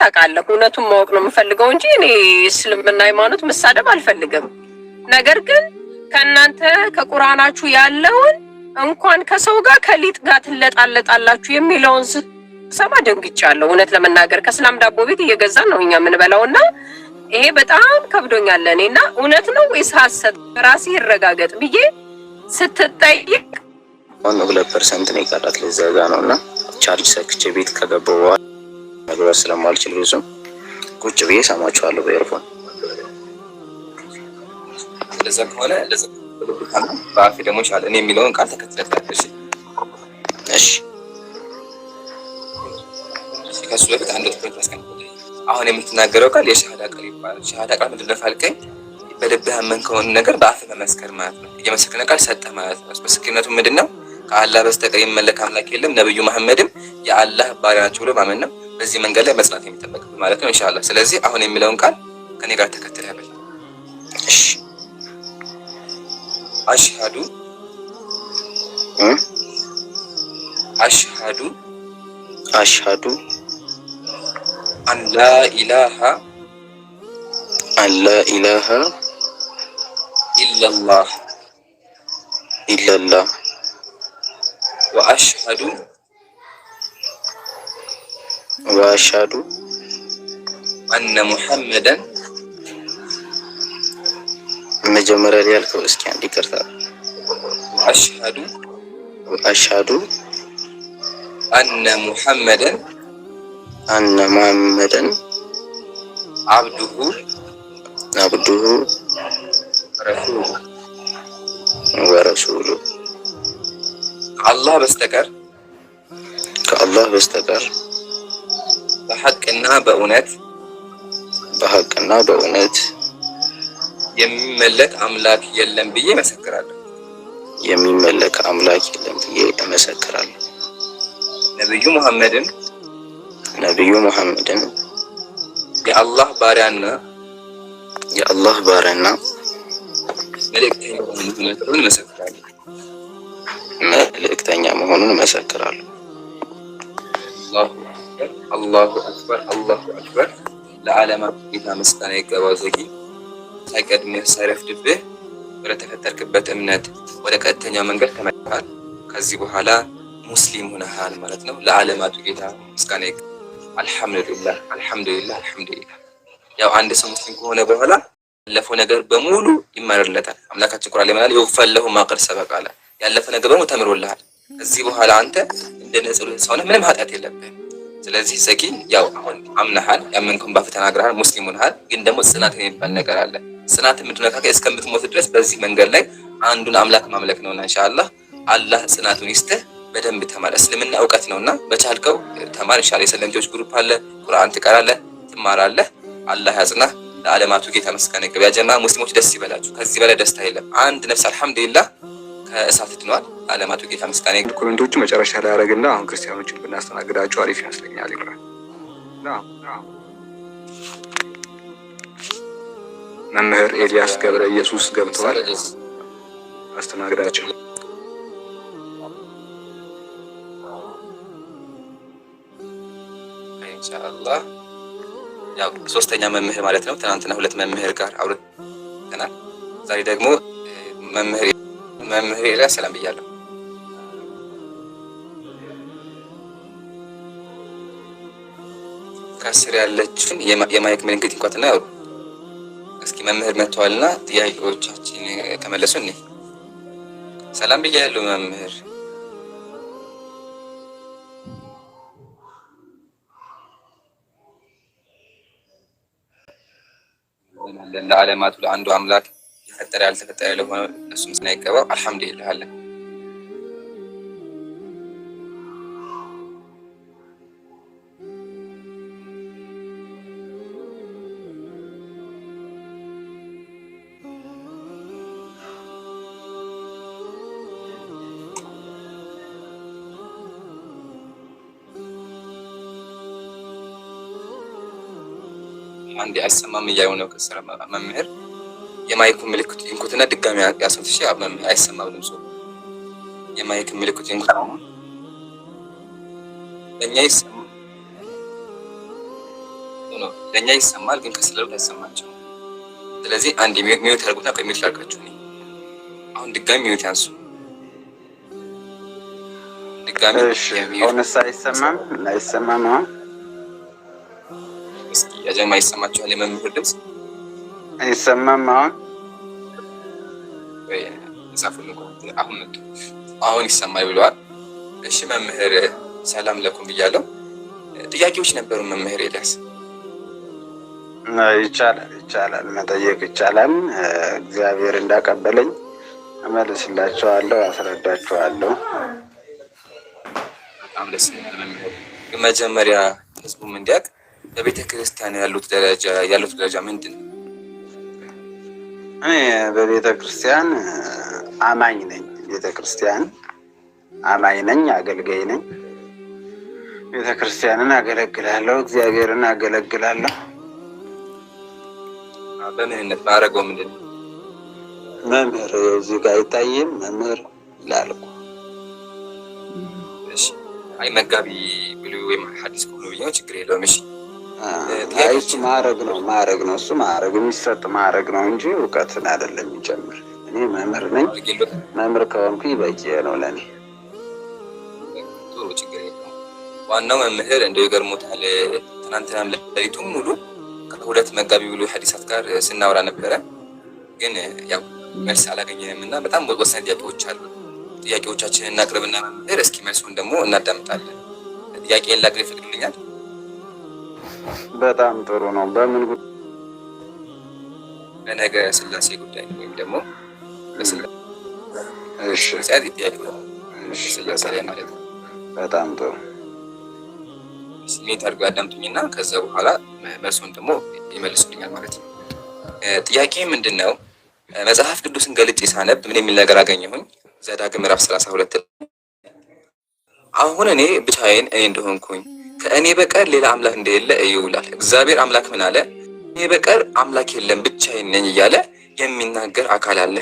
ታውቃለህ፣ እውነቱን ማወቅ ነው የምፈልገው እንጂ እኔ እስልምና ሃይማኖት መሳደብ አልፈልግም። ነገር ግን ከእናንተ ከቁርአናችሁ ያለውን እንኳን ከሰው ጋር ከሊጥ ጋር ትለጣለጣላችሁ የሚለውን ስሰማ ደንግጫለሁ። እውነት ለመናገር ከእስላም ዳቦ ቤት እየገዛን ነው እኛ የምንበላው እና ይሄ በጣም ከብዶኛል እኔ እና እውነት ነው ወይስ ሀሰት በራሴ ይረጋገጥ ብዬ ስትጠይቅ 2% ነው የቀራት ለዘጋ ነው እና ቻርጅ ሰክቼ ቤት ከገባሁ በኋላ መግባት ስለማልችል ብዙም ቁጭ ብዬ ሰማችኋለሁ በኤርፎን። ለዛ ከሆነ ለዛ በአፌ ደግሞ ይሻላል እኔ የሚለውን ቃል ተከትለታለሽ። እሺ ከሱ በፊት አንድ ትኩረት አስቀምጥ። አሁን የምትናገረው ቃል የሻሃዳ ቃል ይባላል። ሻሃዳ ቃል ምንድን ነው ካልከኝ በልብህ ያመንከውን ነገር በአፍ መመስከር ማለት ነው። የመሰከነ ቃል ሰጠህ ማለት ነው። ምስክርነቱ ምንድን ነው? ከአላህ በስተቀር የሚመለክ አምላክ የለም፣ ነብዩ መሐመድም የአላህ ባሪያ ናቸው ብሎ ማመን ነው። በዚህ መንገድ ላይ መጽናት የሚጠበቅብህ ማለት ነው ኢንሻአላህ። ስለዚህ አሁን የሚለውን ቃል ከኔ ጋር ተከትለህ በል። እሺ አሽሃዱ አን ላ ኢላሃ ኢለላህ ወአሽሃዱ አነ ሙሐመደን መጀመሪያ ላይ ያልከው እስኪ አንድ ይቅርታ። ወአሽሃዱ አነ ሙሐመደን አብዱሁ ወረሱሉ ከአላህ በስተቀር በሐቅና በእውነት የሚመለክ አምላክ የለም ብዬ እመሰክራለሁ። ነብዩ ሙሐመድን የአላህ ባሪያና መልእክተኛ መሆኑን እመሰክራለሁ። አላሁ አክበር። ለዓለማት ጌታ ምስጋና ይገባው። ዘጊ ሳይቀድምህ ሳይረፍድብህ ወደ ተፈጠርክበት እምነት ወደ ቀጥተኛው መንገድ ተመልሰሃል። ከዚህ በኋላ ሙስሊም ሆነሃል ማለት ነው። ለዓለማቱ ጌታ ምስጋና ይገባው። አልሐምዱሊላህ። ያው አንድ ሰው ሙስሊም ከሆነ በኋላ ያለፈው ነገር በሙሉ ይማርለታል። አምላካችን ቁርአን ላይ ማለት ይወፈለሁ ማቀር ሰበቃለ ያለፈው ነገር በሙሉ ተምሮልሃል። ከዚህ በኋላ አንተ እንደ ንጹህ ሰው ነህ፣ ምንም ኃጢአት የለብህም። ስለዚህ ዘኪ ያው አሁን አምነሃል፣ ያመንከውን ባፍ ተናግረሃል፣ ሙስሊም ሆነሃል። ግን ደግሞ ጽናት የሚባል ነገር አለ። ጽናት ምንድነው ካከ እስከምትሞት ድረስ በዚህ መንገድ ላይ አንዱን አምላክ ማምለክ ነውና ኢንሻአላህ አላህ ጽናቱን ይስጥህ። በደንብ ተማር። እስልምና እውቀት ነውና በቻልከው ተማር ኢንሻአላህ። የሰለምቴዎች ግሩፕ አለ፣ ቁርአን ትቀራለህ፣ ትማራለህ። አላህ ያጽናህ። ለዓለማቱ ጌታ ምስጋና ይገባ። ያ ጀማ ሙስሊሞች ደስ ይበላችሁ። ከዚህ በላይ ደስታ የለም። አንድ ነፍስ አልሐምዱሊላህ ከእሳት ድኗል። ዓለማቱ ጌታ ምስጋና ይገባ። ኮሜንቶቹ መጨረሻ ላይ ያደረግና አሁን ክርስቲያኖችን ብናስተናግዳቸው አሪፍ ይመስለኛል። ይብራ መምህር ኤልያስ ገብረ ኢየሱስ ገብተዋል። አስተናግዳቸው። ኢንሻአላህ ያው ሶስተኛ መምህር ማለት ነው። ትናንትና ሁለት መምህር ጋር አውርተናል። ዛሬ ደግሞ መምህር ኤልያስ ሰላም ብያለሁ። ከስር ያለችን የማይክ ምልክት እንኳን ያው እስኪ መምህር መጥተዋልና ጥያቄዎቻችን ከመለሱ እኔ ሰላም ብያለሁ መምህር። ለዓለማቱ ለአንዱ አምላክ የፈጠረ ያልተፈጠረ ለሆነ እሱ ምስጋና ይገባው። አልሐምዱሊላህ አለ። አንዴ አይሰማም እያየሁ ነው። ከስራ መምህር የማይኩ ምልክት እንኩትና ድጋሚ ያሰውትሽ መምህር አይሰማም ድምፁ። የማይክ ምልክት እንኩ እኛ ይሰማ ነው ለኛ ይሰማል፣ ግን ከስለሉት አይሰማቸውም። ስለዚህ አንድ ሚዩት ያርጉና ከሚዩት ላርጋችሁ። አሁን ድጋሚ ሚዩት ያንሱ። ድጋሚ እሺ ኦነሳ አይሰማም። እስኪ ያጀማ ይሰማችኋል? የመምህር ድምጽ አይሰማም? ወይ ጻፉልኝ። አሁን ይሰማል ብለዋል። እሺ መምህር ሰላም ለኩም ብያለሁ። ጥያቄዎች ነበሩ መምህር ኤልያስ? ይቻላል መጠየቅ ይቻላል። እግዚአብሔር እንዳቀበለኝ እመልስላችኋለሁ፣ አስረዳችኋለሁ። በጣም ደስ ይላል መምህር። መጀመሪያ ህዝቡም እንዲያውቅ በቤተ ክርስቲያን ያሉት ደረጃ ምንድን ነው? እኔ በቤተ ክርስቲያን አማኝ ነኝ። ቤተ ክርስቲያን አማኝ ነኝ፣ አገልጋይ ነኝ። ቤተ ክርስቲያንን አገለግላለሁ፣ እግዚአብሔርን አገለግላለሁ። በምንነት ባረገው ምንድን ነው? መምህር እዚህ ጋር አይታይም? መምህር ላልኩ። እሺ አይ መጋቢ ብሉ ወይም ሐዲስ ብሉ ብዬው ችግር የለውም። እሺ እሱ ማዕረግ ነው። እሱ ማዕረግ የሚሰጥ ማዕረግ ነው እንጂ እውቀትን አይደለም የሚጨምር። እኔ መምህር ነኝ። መምህር ከሆንኩ በቂ ነው ለእኔ። ጥሩ ችግር የለውም። ዋናው መምህር እንደው ይገርሞታል። ትናንትናም ለሊቱም ሙሉ ከሁለት መጋቢ ብሉ ሐዲሳት ጋር ስናወራ ነበረ፣ ግን ያው መልስ አላገኘንም እና በጣም ወሳኝ ጥያቄዎች አሉ። ጥያቄዎቻችንን እናቅርብና መምህር እስኪ መልሱን ደግሞ እናዳምጣለን። ጥያቄን ላቅርብ ይፈቅዱልኛል? በጣም ጥሩ ነው። በምን ጉዳይ? በነገ ስላሴ ጉዳይ ወይም ደግሞ በስላሴ። እሺ ስላሴ ላይ ማለት ነው። በጣም ጥሩ። ስሜት አድርገው ያዳምጡኝና ከዛ በኋላ መልሱን ደግሞ ይመልሱልኛል ማለት ነው። ጥያቄ ምንድን ነው? መጽሐፍ ቅዱስን ገልጬ ሳነብ ምን የሚል ነገር አገኘሁኝ? ዘዳግም ምዕራፍ 32 አሁን እኔ ብቻዬን እኔ እንደሆንኩኝ ከእኔ በቀር ሌላ አምላክ እንደሌለ ይውላል። እግዚአብሔር አምላክ ምን አለ? እኔ በቀር አምላክ የለም ብቻዬን ነኝ እያለ የሚናገር አካል አለ።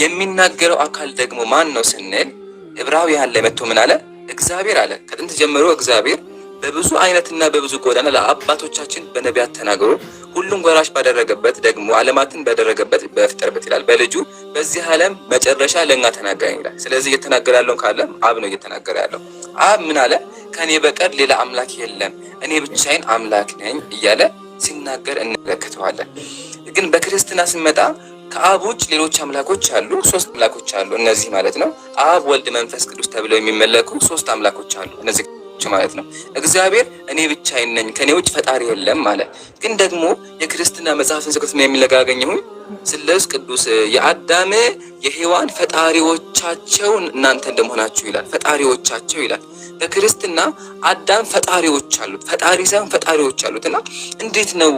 የሚናገረው አካል ደግሞ ማን ነው ስንል ዕብራውያን ላይ መጥቶ ምን አለ? እግዚአብሔር አለ። ከጥንት ጀምሮ እግዚአብሔር በብዙ አይነትና በብዙ ጎዳና ለአባቶቻችን በነቢያት ተናግሮ ሁሉም ወራሽ ባደረገበት ደግሞ ዓለማትን ባደረገበት በፍጠርበት ይላል በልጁ በዚህ ዓለም መጨረሻ ለኛ ተናገረን ይላል። ስለዚህ እየተናገረ ያለው ካለ አብ ነው እየተናገረ ያለው። አብ ምን አለ? ከኔ በቀር ሌላ አምላክ የለም እኔ ብቻዬን አምላክ ነኝ እያለ ሲናገር እንመለከተዋለን። ግን በክርስትና ስንመጣ ከአብ ውጭ ሌሎች አምላኮች አሉ። ሶስት አምላኮች አሉ። እነዚህ ማለት ነው አብ፣ ወልድ፣ መንፈስ ቅዱስ ተብለው የሚመለኩ ሶስት አምላኮች አሉ። እነዚህ ማለት ነው እግዚአብሔር እኔ ብቻዬን ነኝ ከኔ ውጭ ፈጣሪ የለም ማለት። ግን ደግሞ የክርስትና መጽሐፍን ስቅት ነው የሚለጋገኘው ስሉስ ቅዱስ የአዳም የሔዋን ፈጣሪዎቻቸው እናንተ እንደመሆናችሁ ይላል። ፈጣሪዎቻቸው ይላል። በክርስትና አዳም ፈጣሪዎች አሉት፣ ፈጣሪ ሳይሆን ፈጣሪዎች አሉት። እና እንዴት ነው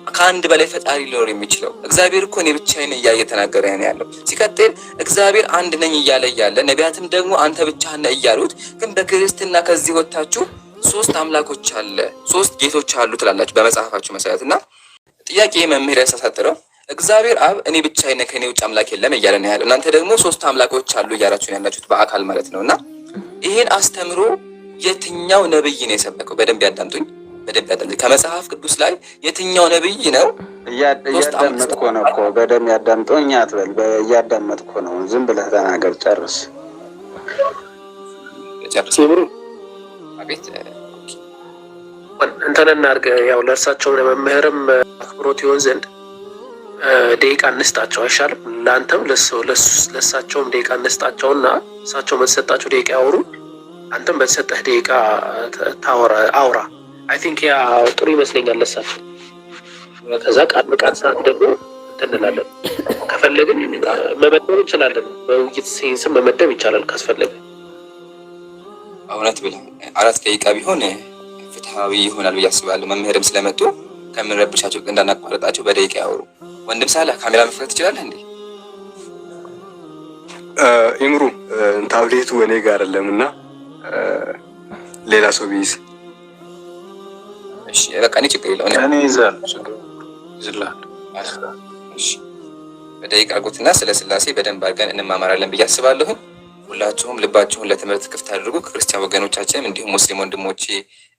ከአንድ በላይ ፈጣሪ ሊኖር የሚችለው? እግዚአብሔር እኮ እኔ ብቻዬን እያለ እየተናገረ ነው ያለው። ሲቀጥል እግዚአብሔር አንድ ነኝ እያለ ነቢያትም ደግሞ አንተ ብቻህን ነህ እያሉት፣ ግን በክርስትና ከዚህ ወጣችሁ ሶስት አምላኮች አለ፣ ሶስት ጌቶች አሉ ትላላችሁ በመጽሐፋችሁ መሰረት። እና ጥያቄ መምህር ያሳሳጥረው እግዚአብሔር አብ እኔ ብቻዬን ነኝ ከኔ ውጭ አምላክ የለም እያለ ነው ያለው። እናንተ ደግሞ ሶስት አምላኮች አሉ እያላችሁ ነው ያላችሁት በአካል ማለት ነው። እና ይሄን አስተምሮ የትኛው ነብይ ነው የሰበከው? በደንብ ያዳምጡኝ። ከመጽሐፍ ቅዱስ ላይ የትኛው ነብይ ነው? እያዳመጥኩ ነው እኮ በደንብ ያዳምጠኝ አትበል። እያዳመጥኩ ነው። ዝም ብለህ ተናገር። ጨርስ። አቤት እንትን እናድርግ። ያው ለእርሳቸውም ለመምህርም አክብሮት ይሆን ዘንድ ደቂቃ እንስጣቸው አይሻልም? ለአንተም ለእሳቸውም ደቂቃ እንስጣቸውና እሳቸው በተሰጣቸው ደቂቃ ያወሩ፣ አንተም በተሰጠህ ደቂቃ አውራ። አይ ቲንክ ያ ጥሩ ይመስለኛል ለእሳቸው። ከዛ ቃል በቃል ሰዓት ደግሞ እንላለን። ከፈለግን መመደብ እንችላለን። በውይይት ሴንስም መመደብ ይቻላል ካስፈለገ። እውነት ብለህ 4 ደቂቃ ቢሆን ፍትሃዊ ይሆናል ብዬ አስባለሁ። መምህርም ስለመጡ ከምንረብሻቸው እንዳናቋረጣቸው በደቂቃ ያወሩ። ወንድም ሳለ ካሜራ መፍታት ትችላለህ እንዴ? ኢምሩ ታብሌቱ እኔ ጋር አይደለም እና ሌላ ሰው ቢይዝ እሺ በቃ እኔ ችግር የለውም። እኔ ይዛል። እሺ በደቂቃ አድርጉትና ስለ ስላሴ በደንብ አድርገን እንማማራለን ብዬ አስባለሁ። ሁላችሁም ልባችሁን ለትምህርት ክፍት አድርጉ። ክርስቲያን ወገኖቻችንም እንዲሁም ሙስሊም ወንድሞቼ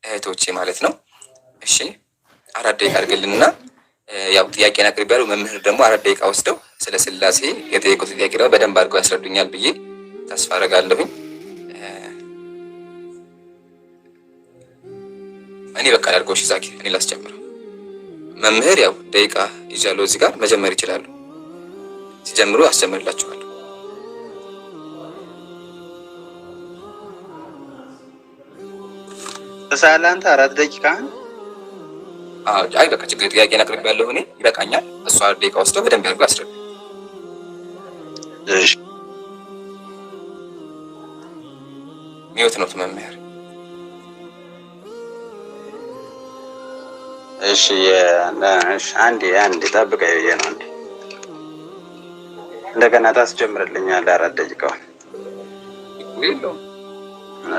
እህቶቼ ማለት ነው። እሺ 4 ደቂቃ አድርግልንና ያው ጥያቄን አቅርቤያለሁ። መምህር ደግሞ 4 ደቂቃ ወስደው ስለ ስላሴ የጠየቁት ጥያቄ ደግሞ በደንብ አድርገው ያስረዱኛል ብዬ ተስፋ አደርጋለሁኝ። እኔ በቃ ላድርገው። እሺ ዛኪ እኔ ላስጀምረው። መምህር ያው ደቂቃ ይዣለሁ እዚህ ጋር መጀመር ይችላሉ። ሲጀምሩ አስጀምርላችኋለሁ። ተሳላንተ 4 ደቂቃ አይ በቃ ችግር ጥያቄን አቅርቤያለሁ እኔ ይበቃኛል። እሱ 4 ደቂቃ ወስደው በደንብ ያድርገው ያስረዱ። እሺ ሚውት ነው መምህር። እሺ አንዴ ጠብቀኝ ብዬ ነው። እንደገና ታስጀምርልኛለህ 4 ደቂቃውን?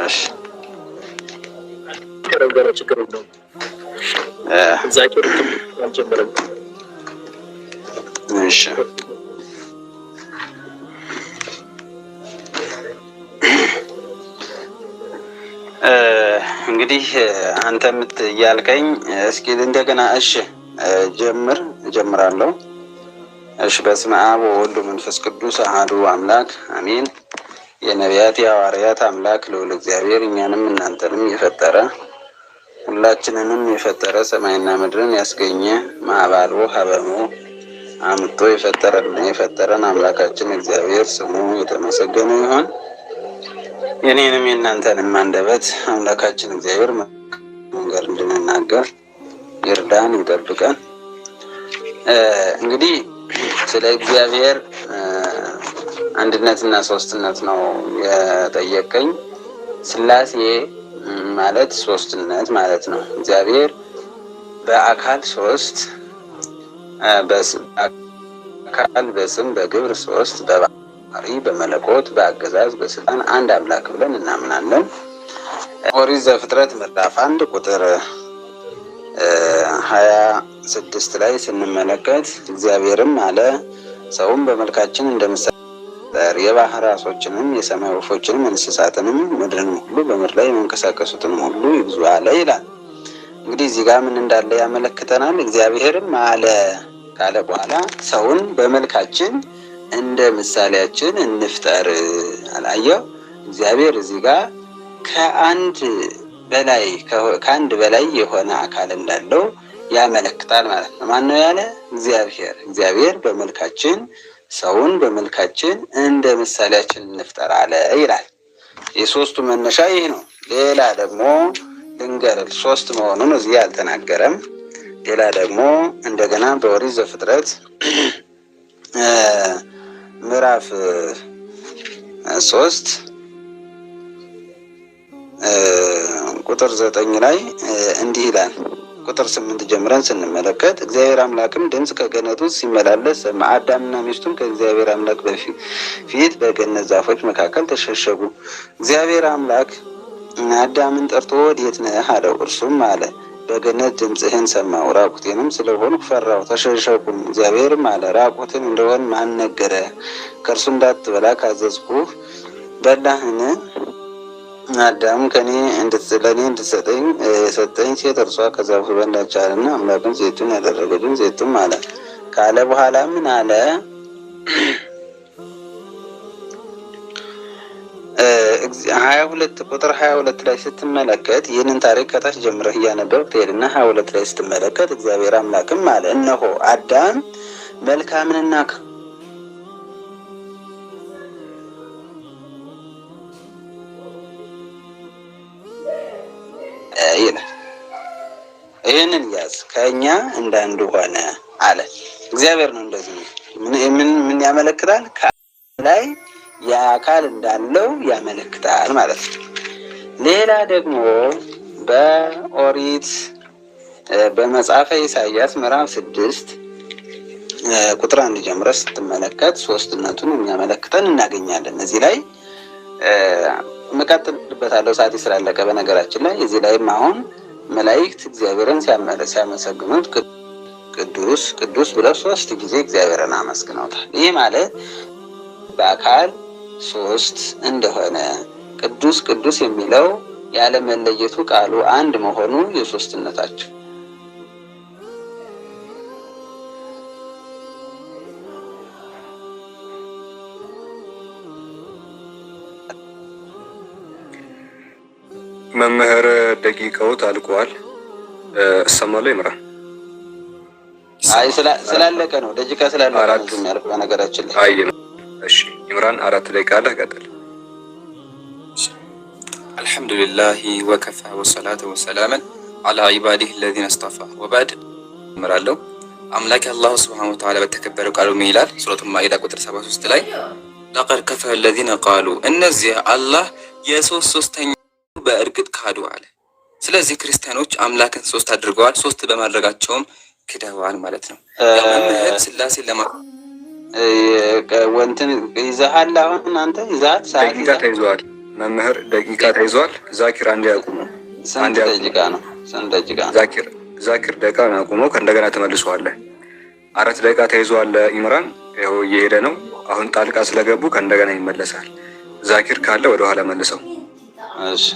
እሺ ከረገረ ችግር ነው። ዛኪር አልጀመረም። እሺ እንግዲህ አንተ እያልከኝ እስኪ እንደገና እሺ እጀምራለሁ። እሺ በስመ አብ ወወልድ ወመንፈስ ቅዱስ አሐዱ አምላክ አሜን። የነቢያት የሐዋርያት አምላክ ልዑል እግዚአብሔር እኛንም እናንተንም የፈጠረ ሁላችንንም የፈጠረ ሰማይና ምድርን ያስገኘ ማዕባልዎ ሀበሙ አምጥቶ የፈጠረን አምላካችን እግዚአብሔር ስሙ የተመሰገነ ይሁን። የኔንም የእናንተንም አንደበት አምላካችን እግዚአብሔር መንገር እንድንናገር ይርዳን ይጠብቀን። እንግዲህ ስለ እግዚአብሔር አንድነትና ሶስትነት ነው የጠየቀኝ። ስላሴ ማለት ሶስትነት ማለት ነው። እግዚአብሔር በአካል 3፣ በአካል በስም በግብር 3፣ በባህሪ በመለኮት በአገዛዝ በስልጣን አንድ አምላክ ብለን እናምናለን። ኦሪት ዘፍጥረት ምዕራፍ 1 ቁጥር 26 ላይ ስንመለከት እግዚአብሔርም አለ ሰውም በመልካችን እንደምሳሌ የባህር ዓሦችንም የሰማይ ወፎችንም እንስሳትንም ምድርን ሁሉ በምድር ላይ የሚንቀሳቀሱትንም ሁሉ ይግዙ አለ ይላል። እንግዲህ እዚህ ጋር ምን እንዳለ ያመለክተናል። እግዚአብሔርም አለ ካለ በኋላ ሰውን በመልካችን እንደ ምሳሌያችን እንፍጠር አላየው። እግዚአብሔር እዚህ ጋር ከአንድ በላይ የሆነ አካል እንዳለው ያመለክታል ማለት ነው። ማን ነው ያለ? እግዚአብሔር በመልካችን ሰውን በመልካችን እንደ ምሳሌያችን እንፍጠር አለ ይላል። የሶስቱ መነሻ ይህ ነው። ሌላ ደግሞ ልንገርህ 3 መሆኑን እዚህ አልተናገረም። ሌላ ደግሞ እንደገና በኦሪት ዘፍጥረት ምዕራፍ 3 ቁጥር 9 ላይ እንዲህ ይላል። ቁጥር 8 ጀምረን ስንመለከት እግዚአብሔር አምላክም ድምፅ ከገነት ውስጥ ሲመላለስ ሰማ። አዳምና ሚስቱም ከእግዚአብሔር አምላክ በፊት በገነት ዛፎች መካከል ተሸሸጉ። እግዚአብሔር አምላክ አዳምን ጠርቶ ወዴት ነህ አለው። እርሱም አለ በገነት ድምፅህን ሰማሁ፣ ራቁቴንም ስለሆንኩ ፈራሁ ተሸሸኩም። እግዚአብሔርም አለ ራቁትን እንደሆን ማን ነገረ? ከእርሱ እንዳትበላ ካዘዝኩህ በላህን? አዳም ለእኔ እንድትሰጠኝ የሰጠኝ ሴት እርሷ ከዛፉ በላች አለና አምላክም ሴቱን ያደረገችውን ሴቱም አለ ካለ በኋላ ምን አለ? 22 ቁጥር 22 ላይ ስትመለከት ይህንን ታሪክ ከታች ጀምረህ እያነበብክ ትሄድና 22 ላይ ስትመለከት እግዚአብሔር አምላክም አለ እነሆ አዳም መልካምንና ይላል። ይህንን ያዝ ከእኛ እንዳንዱ ሆነ አለ። እግዚአብሔር ነው እንደዚህ። ምን ያመለክታል? ከላይ የአካል እንዳለው ያመለክታል ማለት ነው። ሌላ ደግሞ በኦሪት በመጽሐፈ ኢሳይያስ ምዕራፍ 6 ቁጥር 1 ጀምረህ ስትመለከት ሶስትነቱን የሚያመለክተን እናገኛለን። እዚህ ላይ መቀጥልበታለሁ ሰዓት ስላለቀ። በነገራችን ላይ እዚህ ላይም አሁን መላእክት እግዚአብሔርን ሲያመሰግኑት ቅዱስ ቅዱስ ብለው 3 ጊዜ እግዚአብሔርን አመስግነውታል። ይህ ማለት በአካል 3 እንደሆነ ቅዱስ ቅዱስ የሚለው ያለመለየቱ ቃሉ አንድ መሆኑ የሶስትነታቸው መምህር ደቂቃው ታልቋል። እሰማለሁ ይምራን። አይ ስላለቀ ነው ደቂቃ ስላለቀ ነው የሚያልቅ በነገራችን ላይ። አይ እሺ ይምራን 4 ደቂቃ አለ ቀጥል። አልሐምዱሊላህ ወከፋ ወሰላቱ ወሰላመን አላ ኢባዲህ الذين اصطفى ወባድ እምራለሁ። አምላክ አላህ Subhanahu Wa Ta'ala በተከበረው ቃሉ ምን ይላል? ሱረቱ ማኢዳ ቁጥር 73 ላይ ለቀድ ከፈረ الذين قالوا እነዚህ አላህ የ3ኛ በእርግጥ ካዱ አለ። ስለዚህ ክርስቲያኖች አምላክን 3 አድርገዋል። 3 በማድረጋቸውም ክደዋል ማለት ነው። መምህር ስላሴ ወንትን ይዘሃል። አሁን አንተ ይዘሃል። ደቂቃ ተይዟል። መምህር ደቂቃ ተይዟል። ዛኪር አንድ ያቁሙ። አንድ ደቂቃ ነው። ስንት ደቂቃ? ዛኪር ደቂቃ ያቁሙ። ከእንደገና ተመልሰዋለህ። 4 ደቂቃ ተይዟል። ኢምራን ይኸው እየሄደ ነው። አሁን ጣልቃ ስለገቡ ከእንደገና ይመለሳል። ዛኪር ካለ ወደ ኋላ መልሰው። እሺ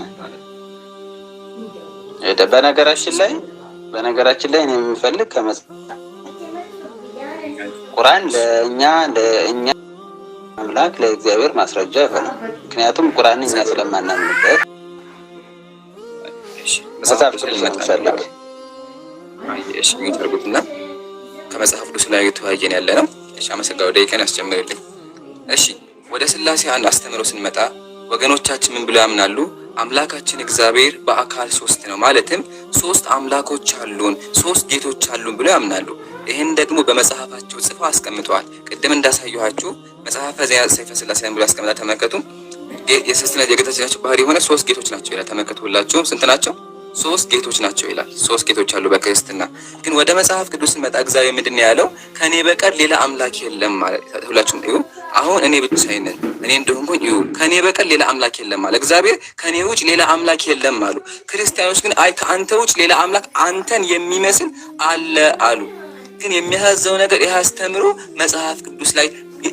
በነገራችን ላይ እኔ የምፈልግ ቁርአን ለእኛ አምላክ ለእግዚአብሔር ማስረጃ ይሆናል። ምክንያቱም ቁርአን እኛ ስለማናምንበት መጽሐፍ ቅዱስ ስለምፈልግ እሺ የሚተርጉትና ከመጽሐፍ ቅዱስ ላይ የተወያየን ያለ ነው። እሺ አመሰግናለሁ። ደቂቃን ያስጀምርልኝ። እሺ ወደ ስላሴ አስተምሮ ስንመጣ ወገኖቻችን ምን ብለው ያምናሉ? አምላካችን እግዚአብሔር በአካል 3 ነው፣ ማለትም 3 አምላኮች አሉን፣ 3 ጌቶች አሉን ብለው ያምናሉ። ይህን ደግሞ በመጽሐፋቸው ጽፈው አስቀምጠዋል። ቅድም እንዳሳየኋችሁ መጽሐፈ ሰይፈ ስላሴ ብሎ ያስቀምጣ። ተመልከቱ። የሶስትነት የጌቶቻቸው ባህሪ የሆነ 3 ጌቶች ናቸው ይላል። ተመልከቱ። ሁላችሁም ስንት ናቸው? 3 ጌቶች ናቸው ይላል። 3 ጌቶች አሉ በክርስትና። ግን ወደ መጽሐፍ ቅዱስ መጣ እግዚአብሔር ምንድን ነው ያለው? ከኔ በቀር ሌላ አምላክ የለም ማለት። ሁላችሁም እዩ። አሁን እኔ ብቻዬን ነኝ፣ እኔ እንደሆንኩኝ እዩ። ከኔ በቀር ሌላ አምላክ የለም ማለት እግዚአብሔር ከኔ ውጭ ሌላ አምላክ የለም አሉ። ክርስቲያኖች ግን አይ ከአንተ ውጭ ሌላ አምላክ አንተን የሚመስል አለ አሉ። ግን የሚያሳዝነው ነገር ይህ አስተምሮ መጽሐፍ ቅዱስ ላይ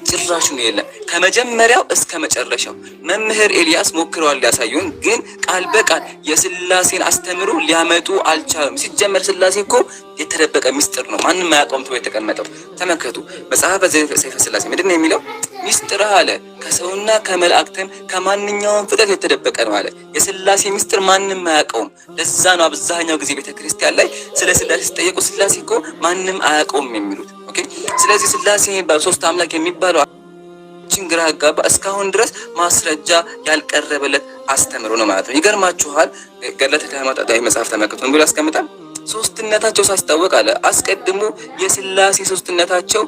ጭራሽ ነው የለም። ከመጀመሪያው እስከ መጨረሻው መምህር ኤልያስ ሞክረዋል ሊያሳዩን፣ ግን ቃል በቃል የስላሴን አስተምሮ ሊያመጡ አልቻሉም። ሲጀመር ስላሴ እኮ የተደበቀ ሚስጥር ነው፣ ማንም አያውቀውም ተብሎ የተቀመጠው። ተመልከቱ። መጽሐፈ ሰይፈ ስላሴ ምንድን ነው የሚለው? ሚስጥር አለ ከሰውና ከመላእክትም ከማንኛውም ፍጥረት የተደበቀ ነው አለ። የስላሴ ሚስጥር ማንም አያውቀውም። ለዛ ነው አብዛኛው ጊዜ ቤተክርስቲያን ላይ ስለ ስላሴ ሲጠየቁ ስላሴ እኮ ማንም አያውቀውም የሚሉት። ኦኬ። ስለዚህ ስላሴ የሚባለው 3 አምላክ የሚባለው ችግር አጋባ እስካሁን ድረስ ማስረጃ ያልቀረበለት አስተምሮ ነው ማለት ነው። ይገርማችኋል። ገለተ ሃይማኖታዊ መጽሐፍ ተመልከቱ ብሎ ያስቀምጣል። 3ነታቸው ሳስታወቅ አለ አስቀድሞ የስላሴ 3ነታቸው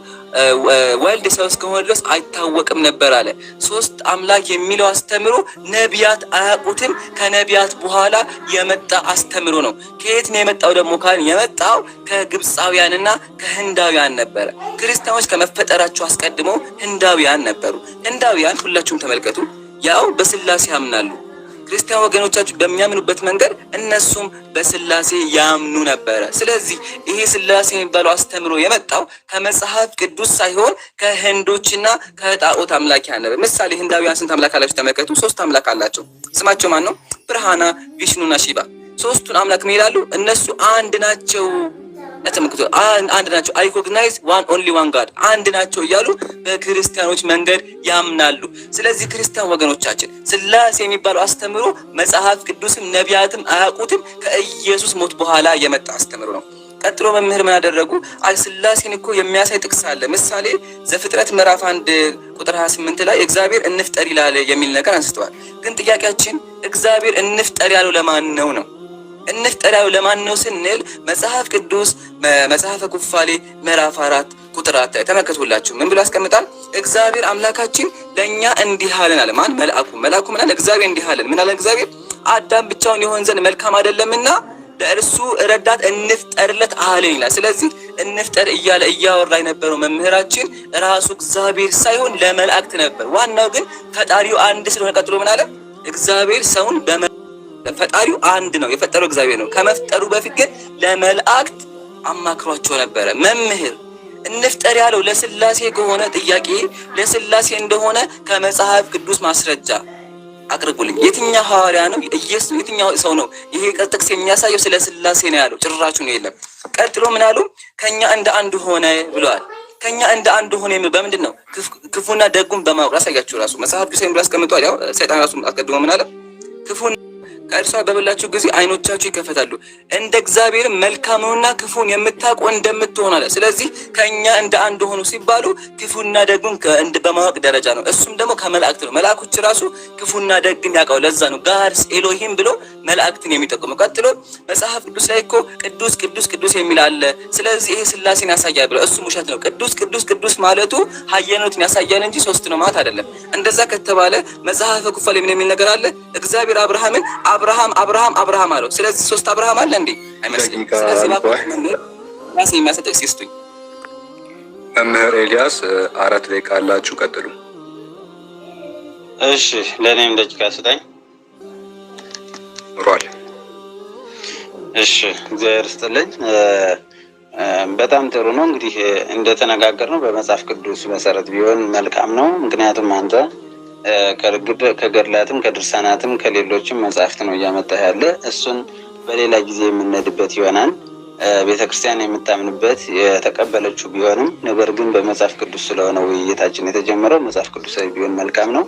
ወልድ ሰው እስከሆነ ድረስ አይታወቅም ነበር አለ። 3 አምላክ የሚለው አስተምሮ ነቢያት አያውቁትም። ከነቢያት በኋላ የመጣ አስተምሮ ነው። ከየት ነው የመጣው ደግሞ ካልን የመጣው ከግብፃውያንና ከህንዳውያን ነበረ። ክርስቲያኖች ከመፈጠራቸው አስቀድሞ ህንዳውያን ነበሩ። ህንዳውያን ሁላችሁም ተመልከቱ፣ ያው በስላሴ ያምናሉ። ክርስቲያን ወገኖቻችሁ በሚያምኑበት መንገድ እነሱም በስላሴ ያምኑ ነበረ። ስለዚህ ይሄ ስላሴ የሚባለው አስተምሮ የመጣው ከመጽሐፍ ቅዱስ ሳይሆን ከህንዶችና ከጣዖት አምላኪያን ነበር። ምሳሌ ህንዳውያን ስንት አምላክ አላቸው? ተመልከቱ። 3 አምላክ አላቸው። ስማቸው ማን ነው? ብርሃና፣ ቪሽኑና ሺባ። 3ቱን አምላክ ምን ይላሉ? እነሱ አንድ ናቸው። ተመልከቱ። አንድ ናቸው። አይ ኮግናይዝ ዋን ኦንሊ ዋን ጋድ፣ አንድ ናቸው እያሉ በክርስቲያኖች መንገድ ያምናሉ። ስለዚህ ክርስቲያን ወገኖቻችን ስላሴ የሚባለው አስተምሮ መጽሐፍ ቅዱስም ነቢያትም አያውቁትም። ከኢየሱስ ሞት በኋላ የመጣ አስተምሮ ነው። ቀጥሎ መምህር ምን አደረጉ? አይ ስላሴን እኮ የሚያሳይ ጥቅስ አለ። ምሳሌ ዘፍጥረት ምዕራፍ 1 ቁጥር 28 ላይ እግዚአብሔር እንፍጠር ይላል የሚል ነገር አንስተዋል። ግን ጥያቄያችን እግዚአብሔር እንፍጠር ያለው ለማን ነው ነው? እንፍጠራው ለማን ነው ስንል መጽሐፍ ቅዱስ መጽሐፈ ኩፋሌ ምዕራፍ 4 ቁጥር 4 ላይ ተመልከቱላችሁ ምን ብሎ ያስቀምጣል? እግዚአብሔር አምላካችን ለኛ እንዲህ አለን አለ። ማን? መልአኩ ምን አለ? እግዚአብሔር እንዲህ አለን። ምን አለ እግዚአብሔር? አዳም ብቻውን ይሆን ዘንድ መልካም አይደለምና ለእርሱ ረዳት እንፍጠርለት አለን ይላል። ስለዚህ እንፍጠር እያለ እያወራ የነበረው መምህራችን ራሱ እግዚአብሔር ሳይሆን ለመላእክት ነበር። ዋናው ግን ፈጣሪው አንድ ስለሆነ ቀጥሎ ምን አለ? እግዚአብሔር ሰውን ፈጣሪው አንድ ነው፣ የፈጠረው እግዚአብሔር ነው። ከመፍጠሩ በፊት ግን ለመላእክት አማክሯቸው ነበረ። መምህር እንፍጠር ያለው ለስላሴ ከሆነ ጥያቄ ለስላሴ እንደሆነ ከመጽሐፍ ቅዱስ ማስረጃ አቅርቡልኝ። የትኛው ሐዋርያ ነው? ኢየሱስ የትኛው ሰው ነው ይሄ ጥቅስ የሚያሳየው ስለ ስላሴ ነው ያለው? ጭራሹ ነው የለም። ቀጥሎ ምን አሉ? ከኛ እንደ አንድ ሆነ ብለዋል። ከኛ እንደ አንድ ሆነ በምንድን ነው? ክፉና ደጉን በማወቅ ያሳያችሁ። ራሱ መጽሐፍ ቅዱስ ብሎ አስቀምጧል። ያው ሰይጣን ራሱ አስቀድሞ ምን አለ? ከእርሷ በበላችሁ ጊዜ ዓይኖቻችሁ ይከፈታሉ፣ እንደ እግዚአብሔር መልካሙንና ክፉን የምታውቁ እንደምትሆኑ አለ። ስለዚህ ከእኛ እንደ አንድ ሆኑ ሲባሉ ክፉና ደግን በማወቅ ደረጃ ነው። እሱም ደግሞ ከመላእክት ነው። መላእኮች ራሱ ክፉና ደግን ያውቃው። ለዛ ነው ጋድስ ኤሎሂም ብሎ መላእክትን የሚጠቁመው። ቀጥሎ መጽሐፍ ቅዱስ ላይ እኮ ቅዱስ ቅዱስ ቅዱስ የሚል አለ። ስለዚህ ይሄ ሥላሴን ያሳያል ብሎ እሱም ውሸት ነው። ቅዱስ ቅዱስ ቅዱስ ማለቱ ኃያልነቱን ያሳያል እንጂ ሶስት ነው ማለት አይደለም። እንደዛ ከተባለ መጽሐፈ ኩፋሌ ምን የሚል ነገር አለ? እግዚአብሔር አብርሃምን አብርሃም አብርሃም አብርሃም አለው። ስለዚህ ሶስት አብርሃም አለ እንዴ? አይመስልም። ስለዚህ ራሴ የሚያሰጠቅ ሲስቱኝ መምህር ኤልያስ 4 ደቂቃ አላችሁ፣ ቀጥሉ። እሺ ለእኔም ደቂቃ ስጠኝ። ኑሯል። እሺ እግዚአብሔር ይስጥልኝ። በጣም ጥሩ ነው። እንግዲህ እንደተነጋገርነው በመጽሐፍ ቅዱስ መሰረት ቢሆን መልካም ነው። ምክንያቱም አንተ ከገድላትም ከድርሳናትም ከሌሎችም መጽሐፍት ነው እያመጣህ ያለ። እሱን በሌላ ጊዜ የምንሄድበት ይሆናል። ቤተክርስቲያን የምታምንበት የተቀበለችው ቢሆንም ነገር ግን በመጽሐፍ ቅዱስ ስለሆነ ውይይታችን የተጀመረው መጽሐፍ ቅዱሳዊ ቢሆን መልካም ነው።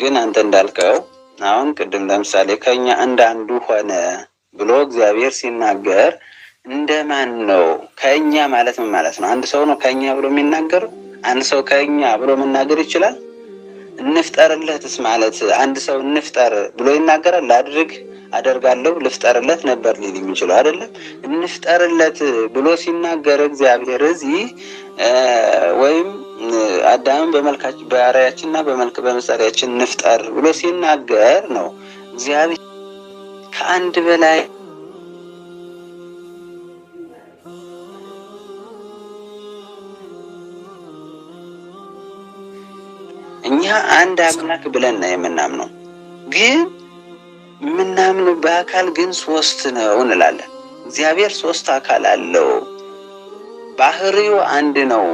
ግን አንተ እንዳልከው አሁን ቅድም ለምሳሌ ከኛ እንዳንዱ ሆነ ብሎ እግዚአብሔር ሲናገር እንደማን ነው? ከኛ ማለት ምን ማለት ነው? አንድ ሰው ነው ከኛ ብሎ የሚናገር? አንድ ሰው ከኛ ብሎ መናገር ይችላል? እንፍጠርለትስ ማለት አንድ ሰው እንፍጠር ብሎ ይናገራል? ላድርግ አደርጋለሁ ልፍጠርለት ነበር ሊል የሚችለው አይደለም። እንፍጠርለት ብሎ ሲናገር እግዚአብሔር እዚህ ወይም አዳምን በመልካችን በአርአያችንና በመልክ በምሳሌያችን እንፍጠር ብሎ ሲናገር ነው እግዚአብሔር ከአንድ በላይ እኛ አንድ አምላክ ብለን ነው የምናምነው። ግን የምናምነው በአካል ግን ሶስት ነው እንላለን። እግዚአብሔር ሶስት አካል አለው። ባህሪው አንድ ነው፣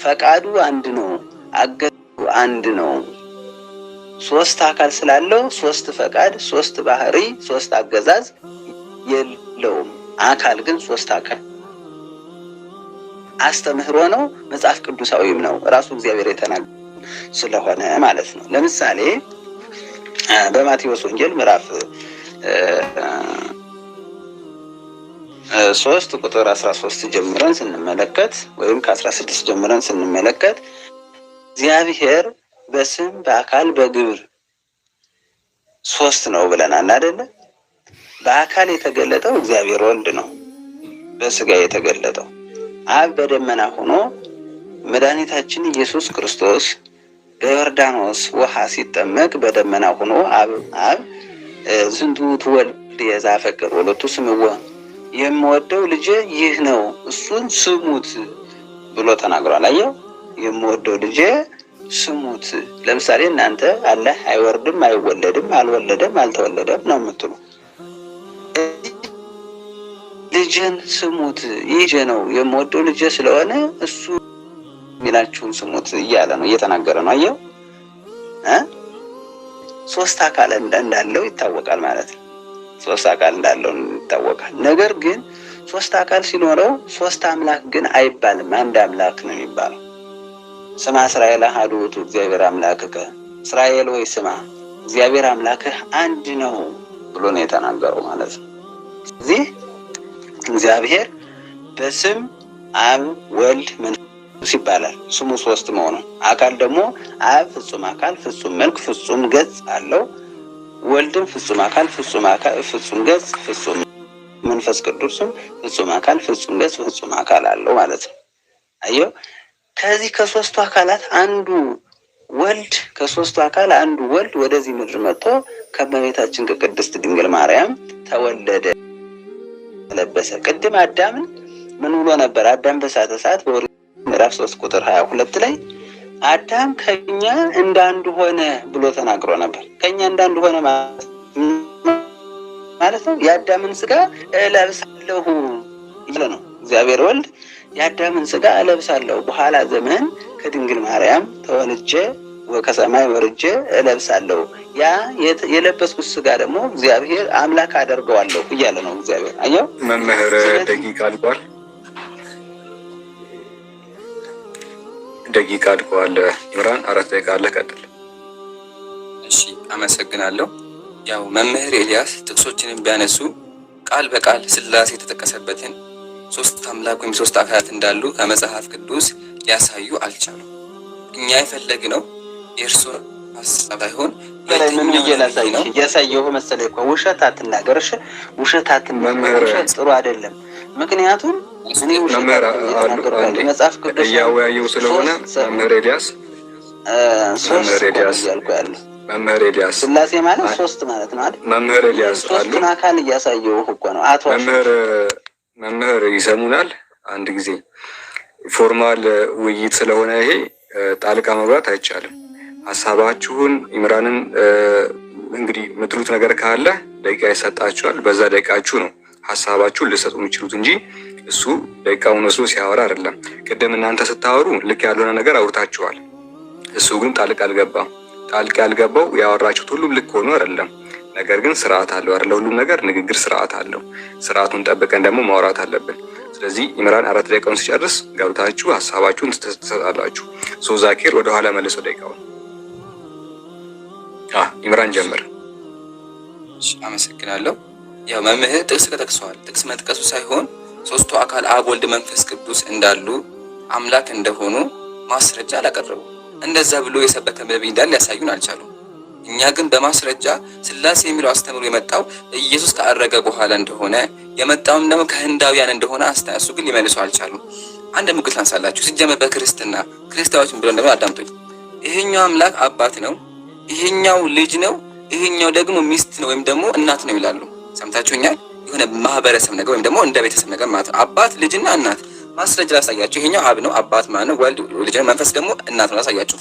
ፈቃዱ አንድ ነው፣ አገዛዙ አንድ ነው። ሶስት አካል ስላለው ሶስት ፈቃድ፣ ሶስት ባህሪ፣ ሶስት አገዛዝ የለውም። አካል ግን ሶስት አካል አስተምህሮ ነው፣ መጽሐፍ ቅዱሳዊም ነው። ራሱ እግዚአብሔር የተናገረው ስለሆነ ማለት ነው። ለምሳሌ በማቴዎስ ወንጌል ምዕራፍ 3 ቁጥር 13 ጀምረን ስንመለከት ወይም ከ16 ጀምረን ስንመለከት እግዚአብሔር በስም በአካል በግብር ሶስት ነው ብለናል አይደለ? በአካል የተገለጠው እግዚአብሔር ወልድ ነው። በስጋ የተገለጠው አብ በደመና ሆኖ መድኃኒታችን ኢየሱስ ክርስቶስ በዮርዳኖስ ውሃ ሲጠመቅ በደመና ሆኖ አብ ዝንቱ ትወልድ የዛፈቅር ወለቱ ስምዖ የምወደው ልጄ ይህ ነው እሱን ስሙት ብሎ ተናግሯል። አየው፣ የምወደው ልጄ ስሙት። ለምሳሌ እናንተ አላህ አይወርድም፣ አይወለድም፣ አልወለደም፣ አልተወለደም ነው የምትሉ። ልጄን ስሙት፣ ይህ ልጄ ነው የምወደው ልጄ ስለሆነ እሱ ሚላችሁን ስሙት እያለ ነው፣ እየተናገረ ነው። አየው፣ ሶስት አካል እንዳለው ይታወቃል ማለት ነው። ሶስት አካል እንዳለው ይታወቃል። ነገር ግን ሶስት አካል ሲኖረው ሶስት አምላክ ግን አይባልም፣ አንድ አምላክ ነው የሚባለው። ስማ እስራኤል አሐዱ ውእቱ እግዚአብሔር አምላክከ፣ እስራኤል ወይ ስማ እግዚአብሔር አምላክህ አንድ ነው ብሎ ነው የተናገረው ማለት ነው። ስለዚህ እግዚአብሔር በስም አብ ወልድ ይባላል። ስሙ ሶስት መሆኑ አካል ደግሞ አብ ፍጹም አካል ፍጹም መልክ ፍጹም ገጽ አለው። ወልድም ፍጹም አካል ፍጹም ገጽ ፍጹም መንፈስ ቅዱስም ፍጹም አካል ፍጹም ገጽ ፍጹም አካል አለው ማለት ነው። አየው፣ ከዚህ ከሶስቱ አካላት አንዱ ወልድ ከሶስቱ አካል አንዱ ወልድ ወደዚህ ምድር መጥቶ ከእመቤታችን ከቅድስት ድንግል ማርያም ተወለደ፣ ተለበሰ። ቅድም አዳምን ምን ብሎ ነበር? አዳም በሳተ ሰዓት ምዕራፍ 3 ቁጥር 22 ላይ አዳም ከኛ እንዳንዱ ሆነ ብሎ ተናግሮ ነበር። ከኛ እንዳንዱ ሆነ ማለት ነው የአዳምን ስጋ እለብሳለሁ ይለ ነው። እግዚአብሔር ወልድ የአዳምን ስጋ እለብሳለሁ፣ በኋላ ዘመን ከድንግል ማርያም ተወልጄ ከሰማይ ወርጄ እለብሳለሁ፣ ያ የለበስኩት ስጋ ደግሞ እግዚአብሔር አምላክ አደርገዋለሁ እያለ ነው እግዚአብሔር። አየው፣ መምህር ደቂቃ አልቋል። ደቂቃ አልቋል። ኢምራን 4 ደቂቃ አለ፣ ቀጥል። እሺ፣ አመሰግናለሁ። ያው መምህር ኤልያስ ጥቅሶችንም ቢያነሱ ቃል በቃል ስላሴ የተጠቀሰበትን ሶስት አምላክ ወይም ሶስት አካላት እንዳሉ ከመጽሐፍ ቅዱስ ሊያሳዩ አልቻሉም። እኛ የፈለግነው የእርሱን ሀሳብ አይሆን ምን እየላሳይ ነው እያሳየው መሰለኝ እኮ ውሸት አትናገር። እሺ ውሸት አትናገር፣ ጥሩ አይደለም። ምክንያቱም እኔ ውሸት መጽሐፍ ቅዱስ እያወያየው ስለሆነ መምህር ኤልያስ መምህር ኤልያስ ስላሴ ማለት ሶስት ማለት ነው አይደል? መምህር ኤልያስ ሶስቱን አካል እያሳየው እኮ ነው። አቶ መምህር ይሰሙናል? አንድ ጊዜ ፎርማል ውይይት ስለሆነ ይሄ ጣልቃ መግባት አይቻልም። ሀሳባችሁን ኢምራንን እንግዲህ የምትሉት ነገር ካለ ደቂቃ ይሰጣችኋል። በዛ ደቂቃችሁ ነው ሀሳባችሁን ልሰጡ የሚችሉት እንጂ እሱ ደቂቃውን ወስዶ ሲያወራ አይደለም። ቅድም እናንተ ስታወሩ ልክ ያልሆነ ነገር አውርታችኋል። እሱ ግን ጣልቃ አልገባም። ጣልቃ ያልገባው ያወራችሁት ሁሉም ልክ ሆኖ አይደለም። ነገር ግን ስርዓት አለው አይደል? ሁሉም ነገር ንግግር ስርዓት አለው። ስርዓቱን ጠብቀን ደግሞ ማውራት አለብን። ስለዚህ ኢምራን 4 ደቂቃውን ሲጨርስ ገብታችሁ ሀሳባችሁን ትሰጣላችሁ። ዛኪር ወደኋላ መልሰው ደቂቃውን። ኢምራን ጀምር። አመሰግናለሁ። ያው መምህር ጥቅስ ተጠቅሰዋል። ጥቅስ መጥቀሱ ሳይሆን ሶስቱ አካል አብ፣ ወልድ፣ መንፈስ ቅዱስ እንዳሉ አምላክ እንደሆኑ ማስረጃ አላቀረቡ። እንደዛ ብሎ የሰበከ ነብይ እንዳለ ሊያሳዩን አልቻሉም። እኛ ግን በማስረጃ ስላሴ የሚለው አስተምሮ የመጣው ኢየሱስ ካረገ በኋላ እንደሆነ የመጣውም ደግሞ ከህንዳውያን እንደሆነ እሱ ግን ሊመልሱ አልቻሉም። አንድ ሙግት ላንሳላችሁ። ሲጀመር በክርስትና ክርስቲያኖች ብለው እንደሆነ አዳምጡኝ። ይሄኛው አምላክ አባት ነው፣ ይሄኛው ልጅ ነው፣ ይሄኛው ደግሞ ሚስት ነው ወይም ደግሞ እናት ነው ይላሉ። ሰምታችሁኛል? የሆነ ማህበረሰብ ነገር ወይም ደግሞ እንደ ቤተሰብ ነገር ማለት ነው። አባት ልጅና እናት። ማስረጃ ላሳያችሁ። ይሄኛው አብ ነው፣ አባት ማለት ነው። ወልድ ልጅ ነው፣ መንፈስ ደግሞ እናት ነው። ላሳያችሁ።